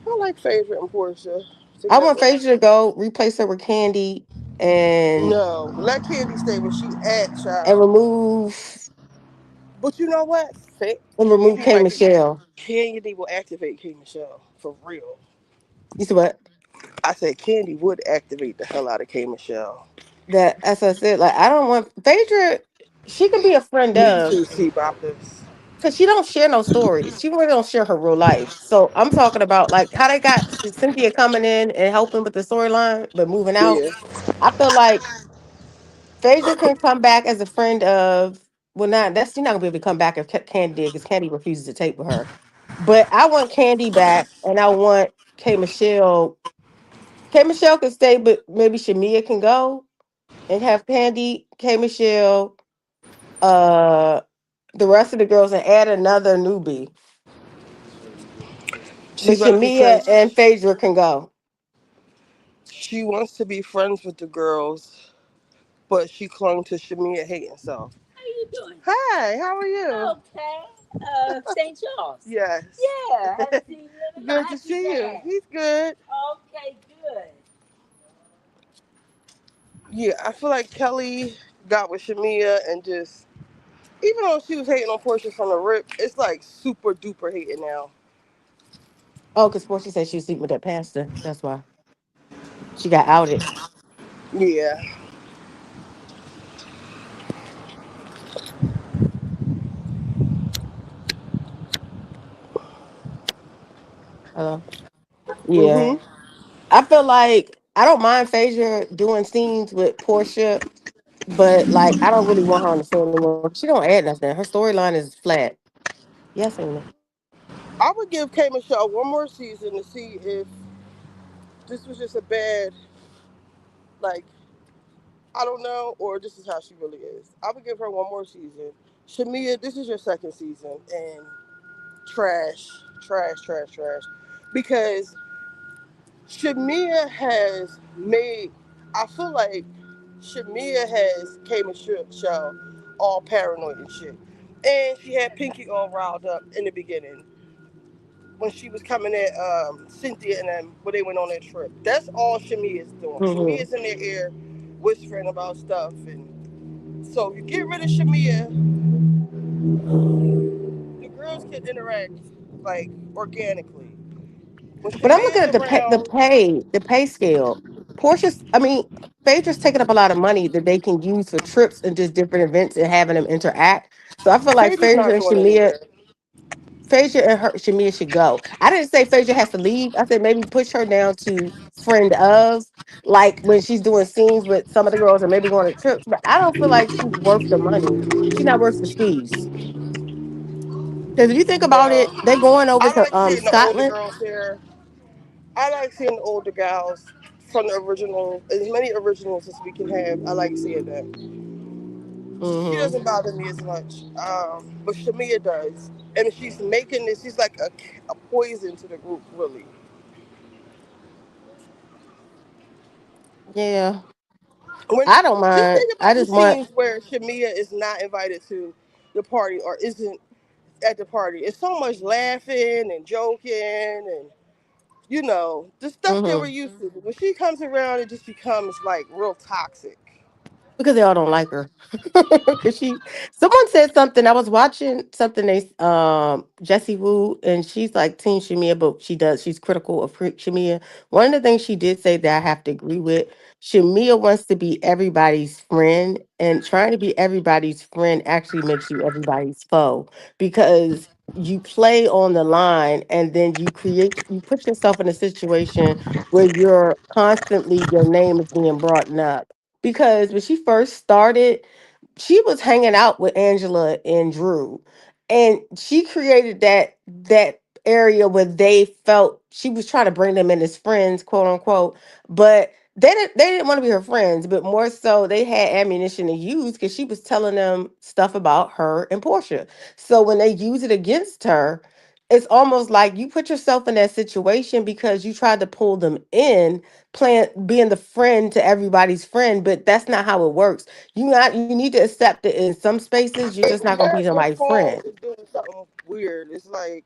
I like Phaedra and Portia
I want
together.
Phaedra to go. Replace her with Candy and
No, let Candy stay where she at,
and
child.
remove
But you know what?
and remove
Candy
K
might be.
Michelle.
Candy will activate K Michelle for real.
You see what?
I said Candy would activate the hell out of K Michelle.
That as I said, like I don't want Phaedra. She can be a friend
Me
of
too, see about this.
because she don't share no stories. She really don't share her real life. So I'm talking about like how they got Cynthia coming in and helping with the storyline, but moving out.
Yeah.
I feel like Phaedra can come back as a friend of. Well, not that's she's not gonna be able to come back if Candy did because Candy refuses to take with her. But I want Candy back, and I want K Michelle. K Michelle can stay, but maybe Shamia can go and have Candy, K Michelle, uh, the rest of the girls, and add another newbie. But
See, but
Shamia
because
and Phaedra can go.
she wants to be friends with the girls, but she clung to Shamia hating self. How you doing? Hi, how are you? Okay. St. Charles. Yes. Yeah. Haven't seen you in a Good to see you. He's good. Okay, good. Yeah, I feel like Kelly got with Shamia and just even though she was hating on Portia from the rip, it's like super duper hating now.
Oh, because Portia said she was sleeping with that pastor. That's why she got outed.
Yeah.
Hello. Yeah.
Mhm.
I feel like I don't mind Phaedra doing scenes with Portia, but like I don't really want her on the show anymore. She don't add nothing. Her storyline is flat. Yes, Amy.
I would give K Michelle one more season to see if this was just a bad like I don't know, or this is how she really is. I would give her one more season. Shamia, this is your second season, and trash, trash, trash, trash. Because Shamia has made, I feel like Shamia has came and show all paranoid and shit. And she had Pinky all riled up in the beginning when she was coming at Cynthia and them when they went on their trip. That's all Shamia is doing.
Mm-hmm.
Shamia's in their ear whispering about stuff. And so if you get rid of Shamia, the girls can interact like organically. When
But I'm looking
Shamia's
at
around,
the pay scale. Portia's, I mean, Phaedra's taking up a lot of money that they can use for trips and just different events and having them interact. So I feel like
Phaedra's not going anywhere.
Phaedra and her Shamia should go. I didn't say Phaedra has to leave. I said maybe push her down to friend of, like when she's doing scenes with some of the girls or maybe going on trips. But I don't feel like she's worth the money. She's not worth the skis. Because if you think about it,
No.
they're going over
I like
to
seeing the older
Scotland.
girls here. I like seeing the older gals from the original, as many originals as we can have. I like seeing that. She
Mm-hmm.
doesn't bother me as much, but Shamia does, and she's making this. She's like a poison to the group, really.
Yeah.
When
I don't
just
mind.
think
I
about the
just want
scenes where Shamia is not invited to the party or isn't at the party. It's so much laughing and joking and the stuff that we're
hmm
used to. When she comes around, it just becomes like real toxic.
because they all don't like her. Cause someone said something. I was watching something they Jessie Wu, and she's like Team Shamia, but she's critical of Shamia. One of the things she did say that I have to agree with. Shamia wants to be everybody's friend, and trying to be everybody's friend actually makes you everybody's foe because you play on the line, and then you put yourself in a situation where you're constantly your name is being brought up because when she first started, she was hanging out with Angela and Drew, and she created that area where they felt she was trying to bring them in as friends, quote unquote, but they didn't want to be her friends, but more so they had ammunition to use because she was telling them stuff about her and Portia. So when they use it against her, it's almost like you put yourself in that situation because you tried to pull them in, playing being the friend to everybody's friend, but that's not how it works. You need to accept it in some spaces. You're just not gonna be
Your
somebody's
phone
friend.
is doing something weird. It's like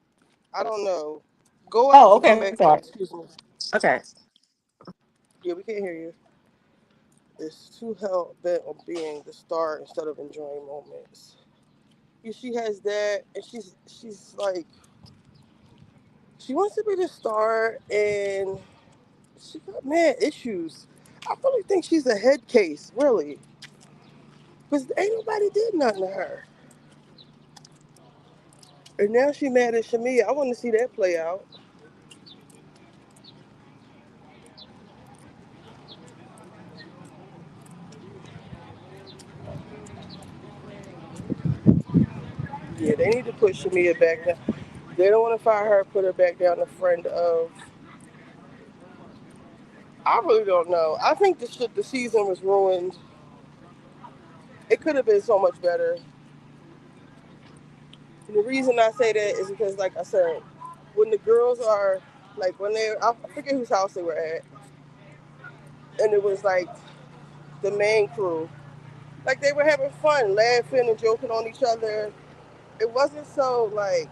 I don't know. Go out
Oh,
and come
okay. I'm
back in.
sorry.
Excuse me.
Okay.
Yeah, we can't hear you. It's too hell bent on being the star instead of enjoying moments. Yeah, she has that, and she's like she wants to be the star, and she got mad issues. I really think she's a head case, really, because ain't nobody did nothing to her, and now she mad at Shamia. I want to see that play out. Yeah, they need to put Shamia back down. They don't want to fire her, put her back down. A friend of. I really don't know. I think the season was ruined. It could have been so much better. And the reason I say that is because, like I said, when the girls are like when I forget whose house they were at, and it was like the main crew, like they were having fun, laughing and joking on each other. It wasn't so like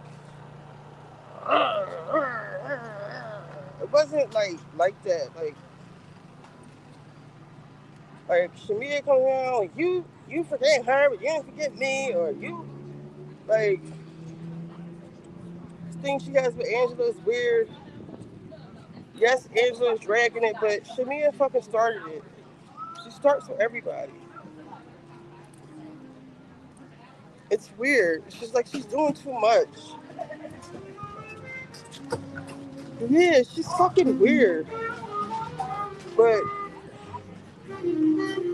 it wasn't like that. Like Shamia comes around, you forget her, but you didn't forget me, or you like this thing she has with Angela is weird. Yes, Angela's dragging it, but Shamia fucking started it. She starts with everybody. It's weird. It's just like she's doing too much. Yeah, she's fucking weird. But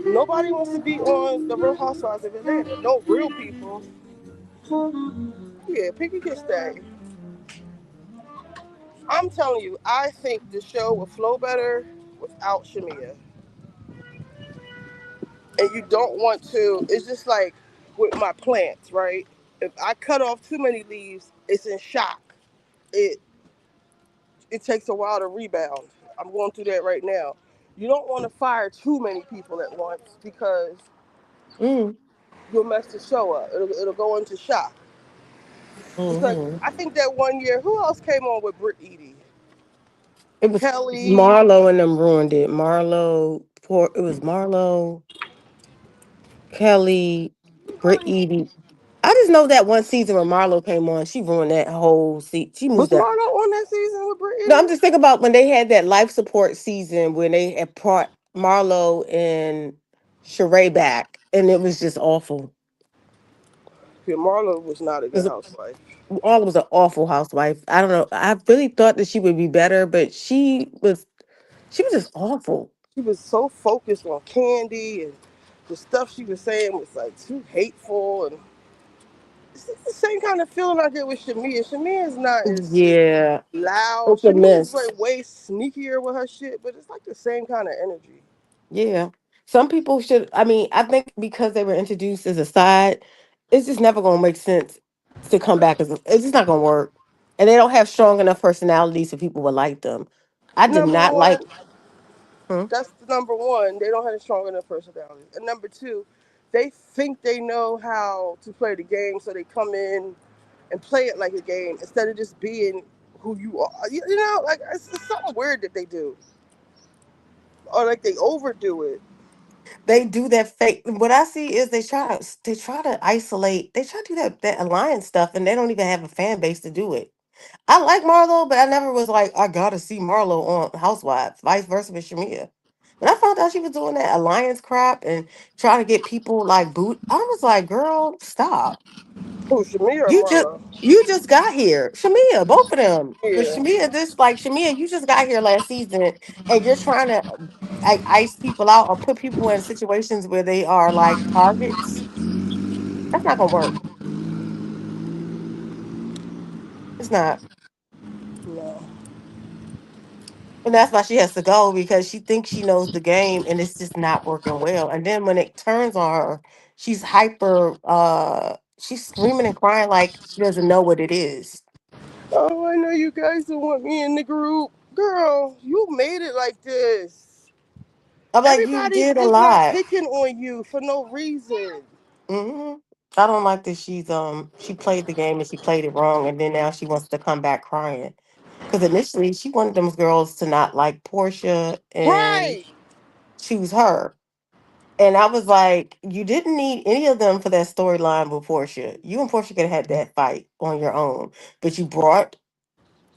nobody wants to be on the Real Housewives of Atlanta. No real people. Yeah, Pinky can stay. I'm telling you, I think the show would flow better without Shamia. And you don't want to. It's just like with my plants, right? If I cut off too many leaves, it's in shock. It it takes a while to rebound. I'm going through that right now. You don't want to fire too many people at once because
Mm,
you'll mess the show up. It'll go into shock. It's like
hmm
I think that one year, who else came on with Britt Eady?
It was
Kelly.
Marlo and them ruined it. It was Marlo, Kelly, Britt Edie. I just know that one season when Marlo came on, she ruined that whole season. She
Was
moved that.
Marlo on that season with Britt
No, I'm
Eady?
just thinking about when they had that life support season when they had brought Marlo and Sheree back, and it was just awful.
Yeah, Marlo was not a good housewife.
All was an awful housewife. I don't know. I really thought that she would be better, but she was just awful.
She was so focused on Candy and the stuff she was saying was like too hateful and it's the same kind of feeling I get with Shamia. Shamia is not as
Yeah,
loud.
it's a
Shamia's
miss.
like way sneakier with her shit, but it's like the same kind of energy.
Yeah. Some people should. I mean, I think because they were introduced as a side, it's just never gonna make sense to come back as. It's just not gonna work, and they don't have strong enough personalities so people would like them. I did
Number
not
one,
like. Hmm?
that's the number one. They don't have a strong enough personality. And number two, they think they know how to play the game, so they come in and play it like a game instead of just being who you are. You know, like it's something weird that they do, or like they overdo it.
They do that fake. What I see is they try to isolate. They try to do that alliance stuff, and they don't even have a fan base to do it. I like Marlo, but I never was like, I gotta see Marlo on Housewives, vice versa with Shamia. When I found out she was doing that alliance crap and trying to get people like boot, I was like, girl, stop.
Who, Shamir or
You just
Marlo?
you just got here. Shamia, both of them. But
Yeah.
Shamia, Shamia, you just got here last season and you're trying to like ice people out or put people in situations where they are like targets. That's not gonna work. It's not.
No.
And that's why she has to go because she thinks she knows the game and it's just not working well. And then when it turns on her, she's hyper she's screaming and crying like she doesn't know what it is.
Oh, I know you guys don't want me in the group. Girl, you made it like this.
I'm like, you
Everybody's
did a
just not
lot.
picking on you for no reason.
Hmm. I don't like that she played the game and she played it wrong and then now she wants to come back crying. Because initially she wanted them girls to not like Portia and
Right.
choose her. And I was like, you didn't need any of them for that storyline with Portia. You and Portia could have had that fight on your own. But you brought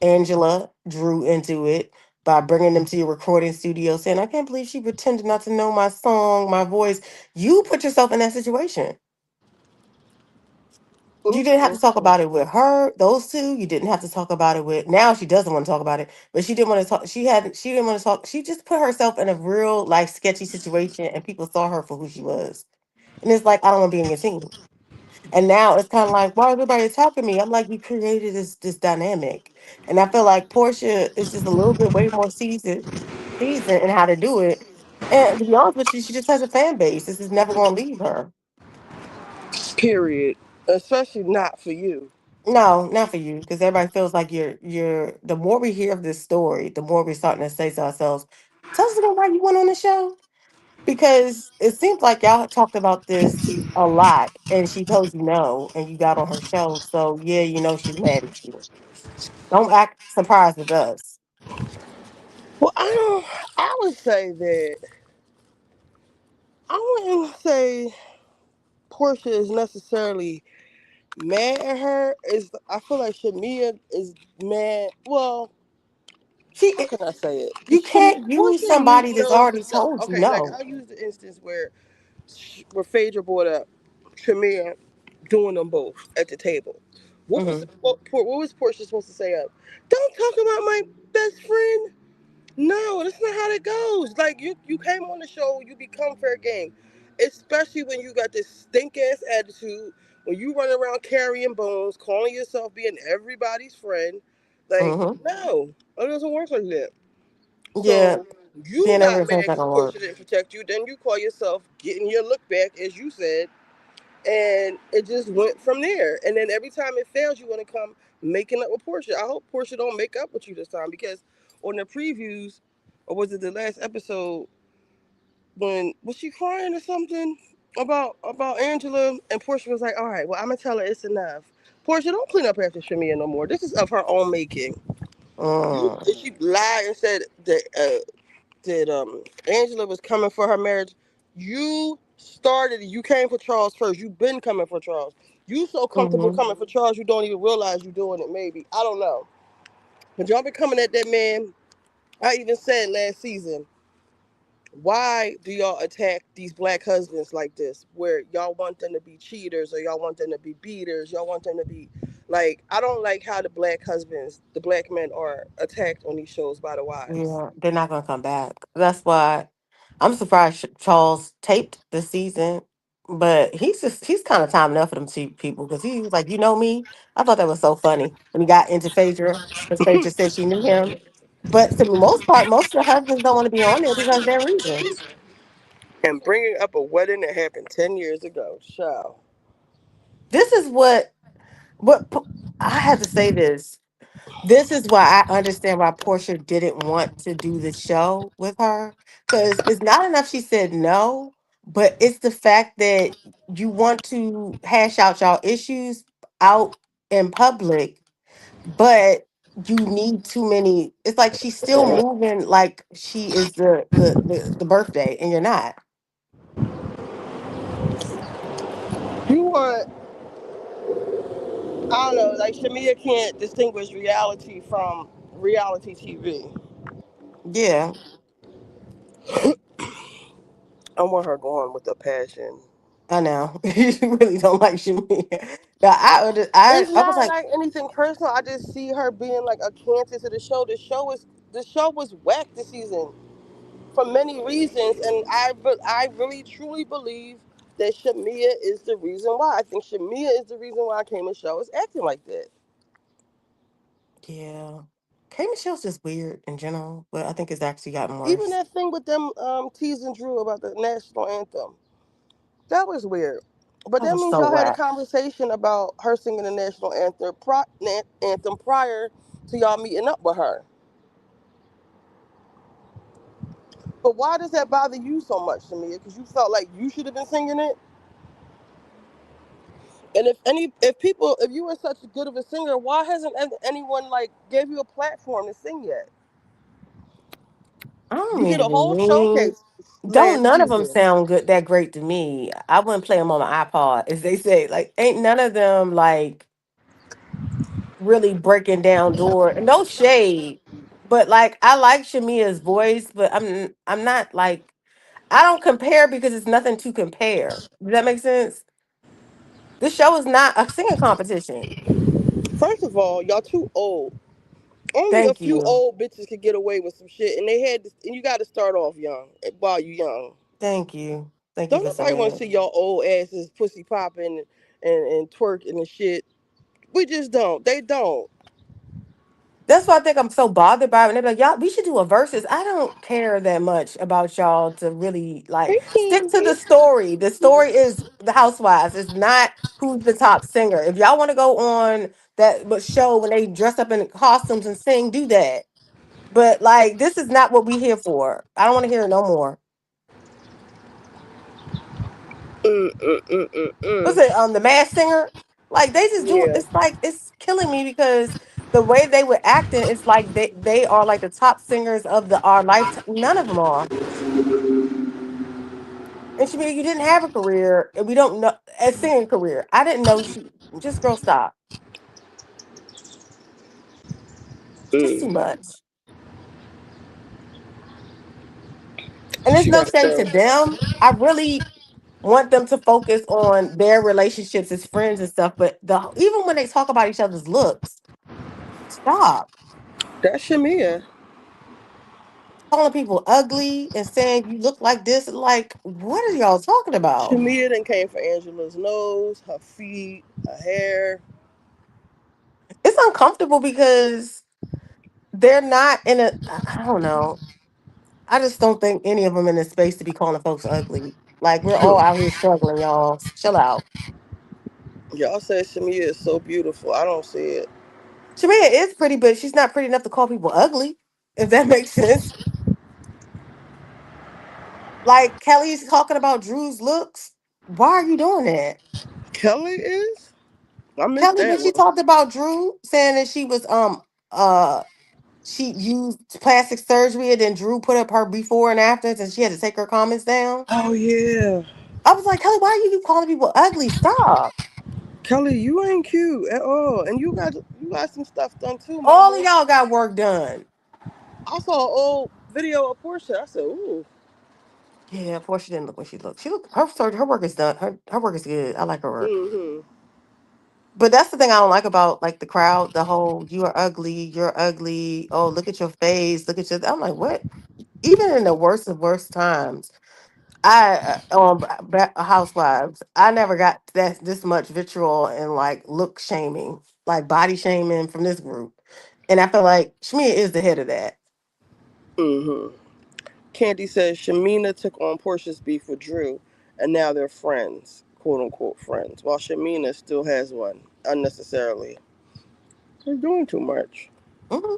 Angela Drew into it by bringing them to your recording studio saying, I can't believe she pretended not to know my song, my voice. You put yourself in that situation. You didn't have to talk
Mm-mm.
about it with her, those two. You didn't have to talk about it with now she doesn't want to talk about it, but she didn't want to talk. She didn't want to talk. She just put herself in a real like sketchy situation and people saw her for who she was. And it's like, I don't want to be in your team. And now it's kind of like, why is everybody attacking me? I'm like, you created this dynamic. And I feel like Portia is just a little bit way more seasoned in how to do it. And to be honest with you, she just has a fan base. This is never gonna leave her.
Period. Especially not for you.
No, not for you, because everybody feels like you're the more we hear of this story, the more we're starting to say to ourselves, tell us again why you went on the show. Because it seems like y'all talked about this a lot and she told you no and you got on her show. So yeah, you know she's mad at you. Don't act surprised with us.
Well, I don't. I would say that I wouldn't say Portia is necessarily mad at her. Is I feel like Shamia is mad. Well,
She
how can I say it?
you
Because
can't use
Portia
somebody that's
knows the
already
stuff.
told you
Okay, like
no.
I'll use the instance where Phaedra brought up Shamia doing them both at the table.
Hmm.
What was Portia supposed to say up? Don't talk about my best friend. No, that's not how that goes. Like you came on the show, you become fair game. Especially when you got this stink ass attitude, when you run around carrying bones, calling yourself being everybody's friend. Like,
Hmm.
no, it doesn't work like that.
Yeah,
So you
being
got
everything's
mad
not
because
gonna
Portia
work.
didn't protect you. Then you call yourself getting your look back, as you said, and it just went from there. And then every time it fails, you want to come making up with Portia. I hope Portia don't make up with you this time because on the previews, or was it the last episode when was she crying or something about Angela and Portia was like, all right, well I'm gonna tell her it's enough. Portia, don't clean up after Shamia no more. This is of her own making. You
Mm.
she lied and said that Angela was coming for her marriage. You started. You came for Charles first. You've been coming for Charles. You so comfortable
Hmm.
coming for Charles, you don't even realize you're doing it. Maybe I don't know, but y'all been coming at that man. I even said last season, why do y'all attack these black husbands like this? Where y'all want them to be cheaters or y'all want them to be beaters? Y'all want them to be like I don't like how the black husbands, the black men are attacked on these shows by the wives.
Yeah, they're not gonna come back. That's why I'm surprised Charles taped the season, but he's kind of time enough for them cheap people because he was like, you know me. I thought that was so funny when he got into Phaedra because Phaedra said she knew him. But for the most part, most of the husbands don't want to be on there because of their reasons.
And bringing up a wedding that happened 10 years ago. Child.
This is what I had to say this. This is why I understand why Portia didn't want to do the show with her. Because it's not enough she said no, but it's the fact that you want to hash out y'all issues out in public, but you need too many. It's like she's still moving like she is the birthday, and you're not.
You want, I don't know, like Shamia can't distinguish reality from reality TV.
Yeah,
I want her going with a passion.
I know. You really don't like Shamia. Now,
It's
I was
not
like,
like anything personal. I just see her being like a cancer to the show. The show was whack this season for many reasons, and I really truly believe that Shamia is the reason why. I think Shamia is the reason why Cayman Show is acting like that.
yeah. K Michelle's just weird in general, but I think it's actually gotten
Even
worse.
that thing with them teasing Drew about the national anthem, that was weird. But
That
that
was
means
so
y'all had a
whack.
conversation about her singing the national anthem prior to y'all meeting up with her. But why does that bother you so much, Samia? Because you felt like you should have been singing it. And if you were such good of a singer, why hasn't anyone like gave you a platform to sing yet?
I don't
You
mean
did
to
a
be
whole
mean.
showcase
Don't
last
none of them
season.
sound good that great to me. I wouldn't play them on my iPod, as they say. Like, ain't none of them like really breaking down door. No shade, but like I like Shamia's voice, but I'm not like I don't compare because it's nothing to compare. Does that make sense? This show is not a singing competition.
First of all, y'all too old. Only a
Thank
few
you.
old bitches could get away with some shit, and and you got to start off young while you young.
Thank you. Thank you
Don't
for
nobody
saying
want to
it.
see y'all old asses pussy popping and twerking and shit. We just don't. They don't.
That's why I think I'm so bothered by it. And they're like, y'all, we should do a versus. I don't care that much about y'all to really like
Hey,
stick to
Candy.
the story. The story is the housewives. It's not who's the top singer. If y'all want to go on show when they dress up in costumes and sing, do that. But like this is not what we here for. I don't want to hear it no more.
Mm, mm, mm, mm,
What's
mm.
it? The Masked Singer. Like they just do.
Yeah.
It's like it's killing me because the way they were acting, it's like they are like the top singers of our lifetime. None of them are. And Shamia, you didn't have a career, and we don't know a singing career. I didn't know she just girl stop. Just too
Mm.
much. And there's
She
no
got to
shade
go.
to them. I really want them to focus on their relationships as friends and stuff. But even when they talk about each other's looks, stop
That's Shamia.
calling people ugly and saying you look like this. Like, what are y'all talking about?
Shamia then came for Angela's nose, her feet, her hair.
It's uncomfortable because they're not in a. I don't know. I just don't think any of them in this space to be calling folks ugly. Like we're all out here struggling, y'all. Chill out.
Y'all say Shamia is so beautiful. I don't see it.
Shamia is pretty, but she's not pretty enough to call people ugly. If that makes sense. Like Kelly's talking about Drew's looks. Why are you doing that?
Kelly is? I missed
Kelly,
that
did she
one.
talked about Drew saying that she was uh she used plastic surgery and then Drew put up her before and afters and she had to take her comments down?
Oh yeah.
I was like, Kelly, why are you keep calling people ugly? Stop.
Kelly, you ain't cute at all. And you got some stuff done too,
All of
mama.
y'all got work done.
I saw an old video of Portia. I said, ooh.
Yeah, Portia didn't look when she looked. She looked her surgery, her work is done. Her work is good. I like her work.
Mm-hmm.
But that's the thing I don't like about like the crowd, the whole you are ugly, you're ugly. Oh, look at your face, look at your I'm like, what? Even in the worst of worst times, I Housewives, I never got that this much vitriol and like look shaming, like body shaming from this group. And I feel like Shmia is the head of that.
Mm-hmm. Candy says Shamina took on Portia's beef with Drew, and now they're friends, quote unquote friends, while Shamina still has one, unnecessarily. They're doing too much.
Mm-hmm.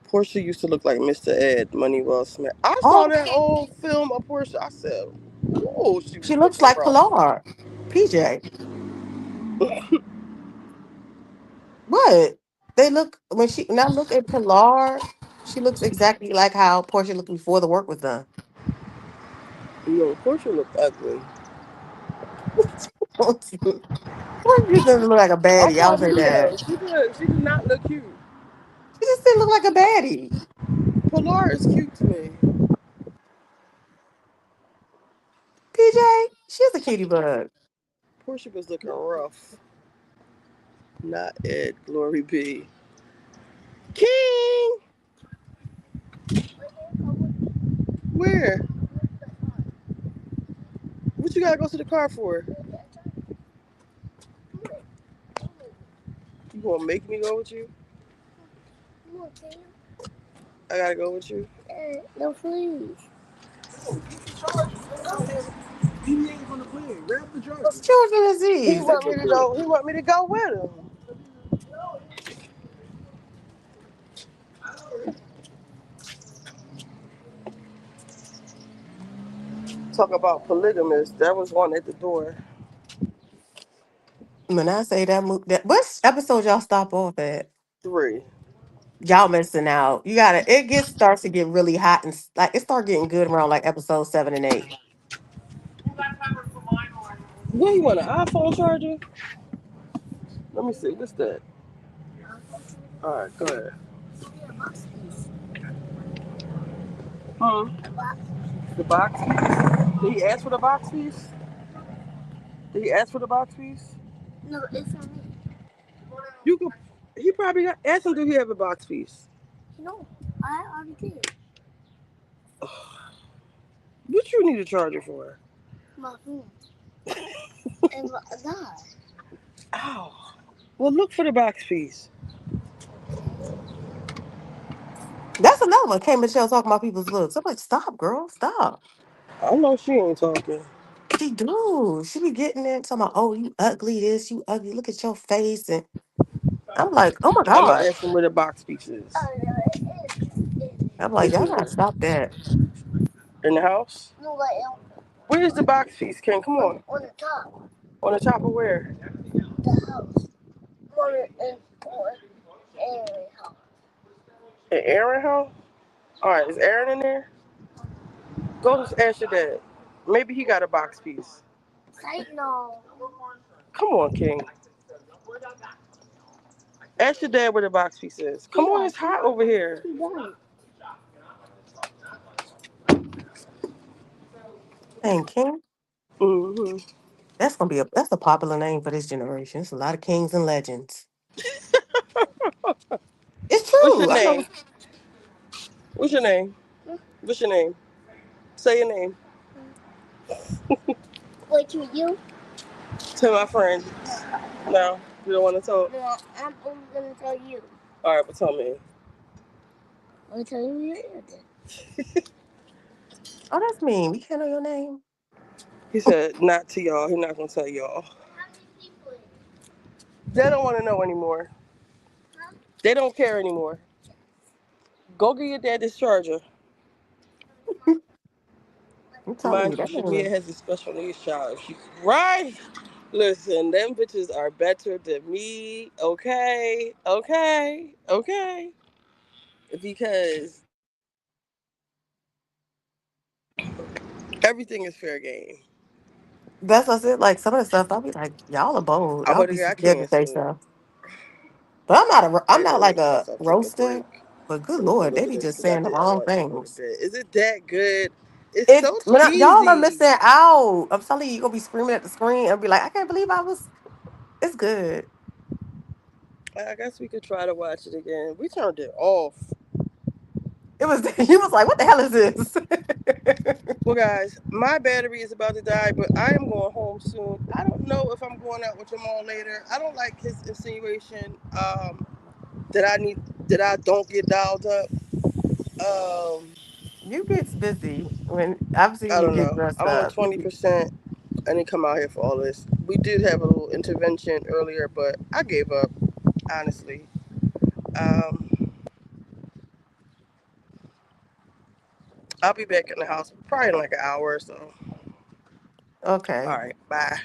Portia used to look like Mr. Ed, Money Well Smith. I saw
Oh,
that old film of Portia. I said, whoa, she
she
was
looks
looking
like
rough.
Pilar. PJ. What? They look when she now look at Pilar, she looks exactly like how Portia looked before the work was done.
No, Portia looked ugly.
Portia doesn't look like a
I'm
baddie. I'll say
positive
that.
though. She did not look cute.
She just didn't look like a baddie.
Pilar is cute to me.
PJ, she's a cutie bug.
Portia was looking rough. Not Ed, glory be. King! Where? What you gotta go to the car for? You gonna make me go with you? I gotta go with you?
No, please.
He ain't gonna play. Grab the charger.
Whose children is
He
these?
want me to go. He want me to go with him. Talk about polygamous. That was one at the door.
When I say that, that what episode y'all stop off at?
3.
Y'all missing out. You gotta. Starts to get really hot and like it start getting good around like episode 7 and 8.
What you want, an iPhone charger? Let me see. What's that? All right, go ahead. The box piece? Did he ask for the box piece? Did he ask for the box piece?
No, it's on me.
You could. He probably got. Ask him, do he have a box piece?
No, I already did.
What you need a charger for?
My phone. And God.
Oh. Well, look for the box piece.
That's another one. K Michelle talking about people's looks. I'm like, stop, girl, stop.
I know she ain't talking.
She do. She be getting it. Talking about, oh, you ugly. This, you ugly. Look at your face. And I'm like, oh my
I'm gonna
god.
ask him where the box piece is.
I'm like, y'all gotta stop that.
In the house?
No, like
Where's the box piece, Ken? Come on.
on the top.
On the top of where?
The house. On Aaron's house.
In Aaron's house? Alright, is Aaron in there? Go ask your dad. Maybe he got a box piece.
No.
Come on, King. Ask your dad where the box piece is. Come on, it's hot over here.
Dang, King.
Mm-hmm.
That's a popular name for this generation. It's a lot of kings and legends. It's
What's your
true. I know.
name? What's your name? What's your name? Say your name.
Wait, to you?
To my friend. No, you don't want to talk?
No, I'm only going to tell you.
All right, but tell me.
I'll tell you later.
Oh, that's mean. We can't know your name.
He said, not to y'all. He's not going to tell y'all. They don't want to know anymore. Huh? They don't care anymore. Go get your dad this charger.
I'm telling
Mind
you
you,
that
Shamia
name.
has a special needs child. She's right. Listen, them bitches are better than me. Okay. Because everything is fair game.
That's what I said. Like some of the stuff, I'll be like, y'all are bold.
I
I'll
would
be
agree. I
scared to
can't
say
swim.
stuff. But I'm
They
not
gonna
like
make
a
myself take a
roaster.
break.
But good
Let me go
lord,
look
they
at
be
this
just
because I
saying the
didn't
wrong
watch it like
things.
that. Is it that good? It's
It
so
y'all are
cheesy.
missing out. I'm telling you, you're gonna be screaming at the screen and be like, I can't believe I was. It's good.
I guess we could try to watch it again. We turned it off.
It was. He was like, what the hell is this?
Well, guys, my battery is about to die, but I am going home soon. I don't know if I'm going out with Jamal later. I don't like his insinuation that I don't get dialed up. Um,
You gets busy when I've seen
I
you
don't
get
know.
dressed
I'm on
up.
20%. I didn't come out here for all this. We did have a little intervention earlier, but I gave up, honestly. Um, I'll be back in the house probably in like an hour or so.
Okay.
All right, bye.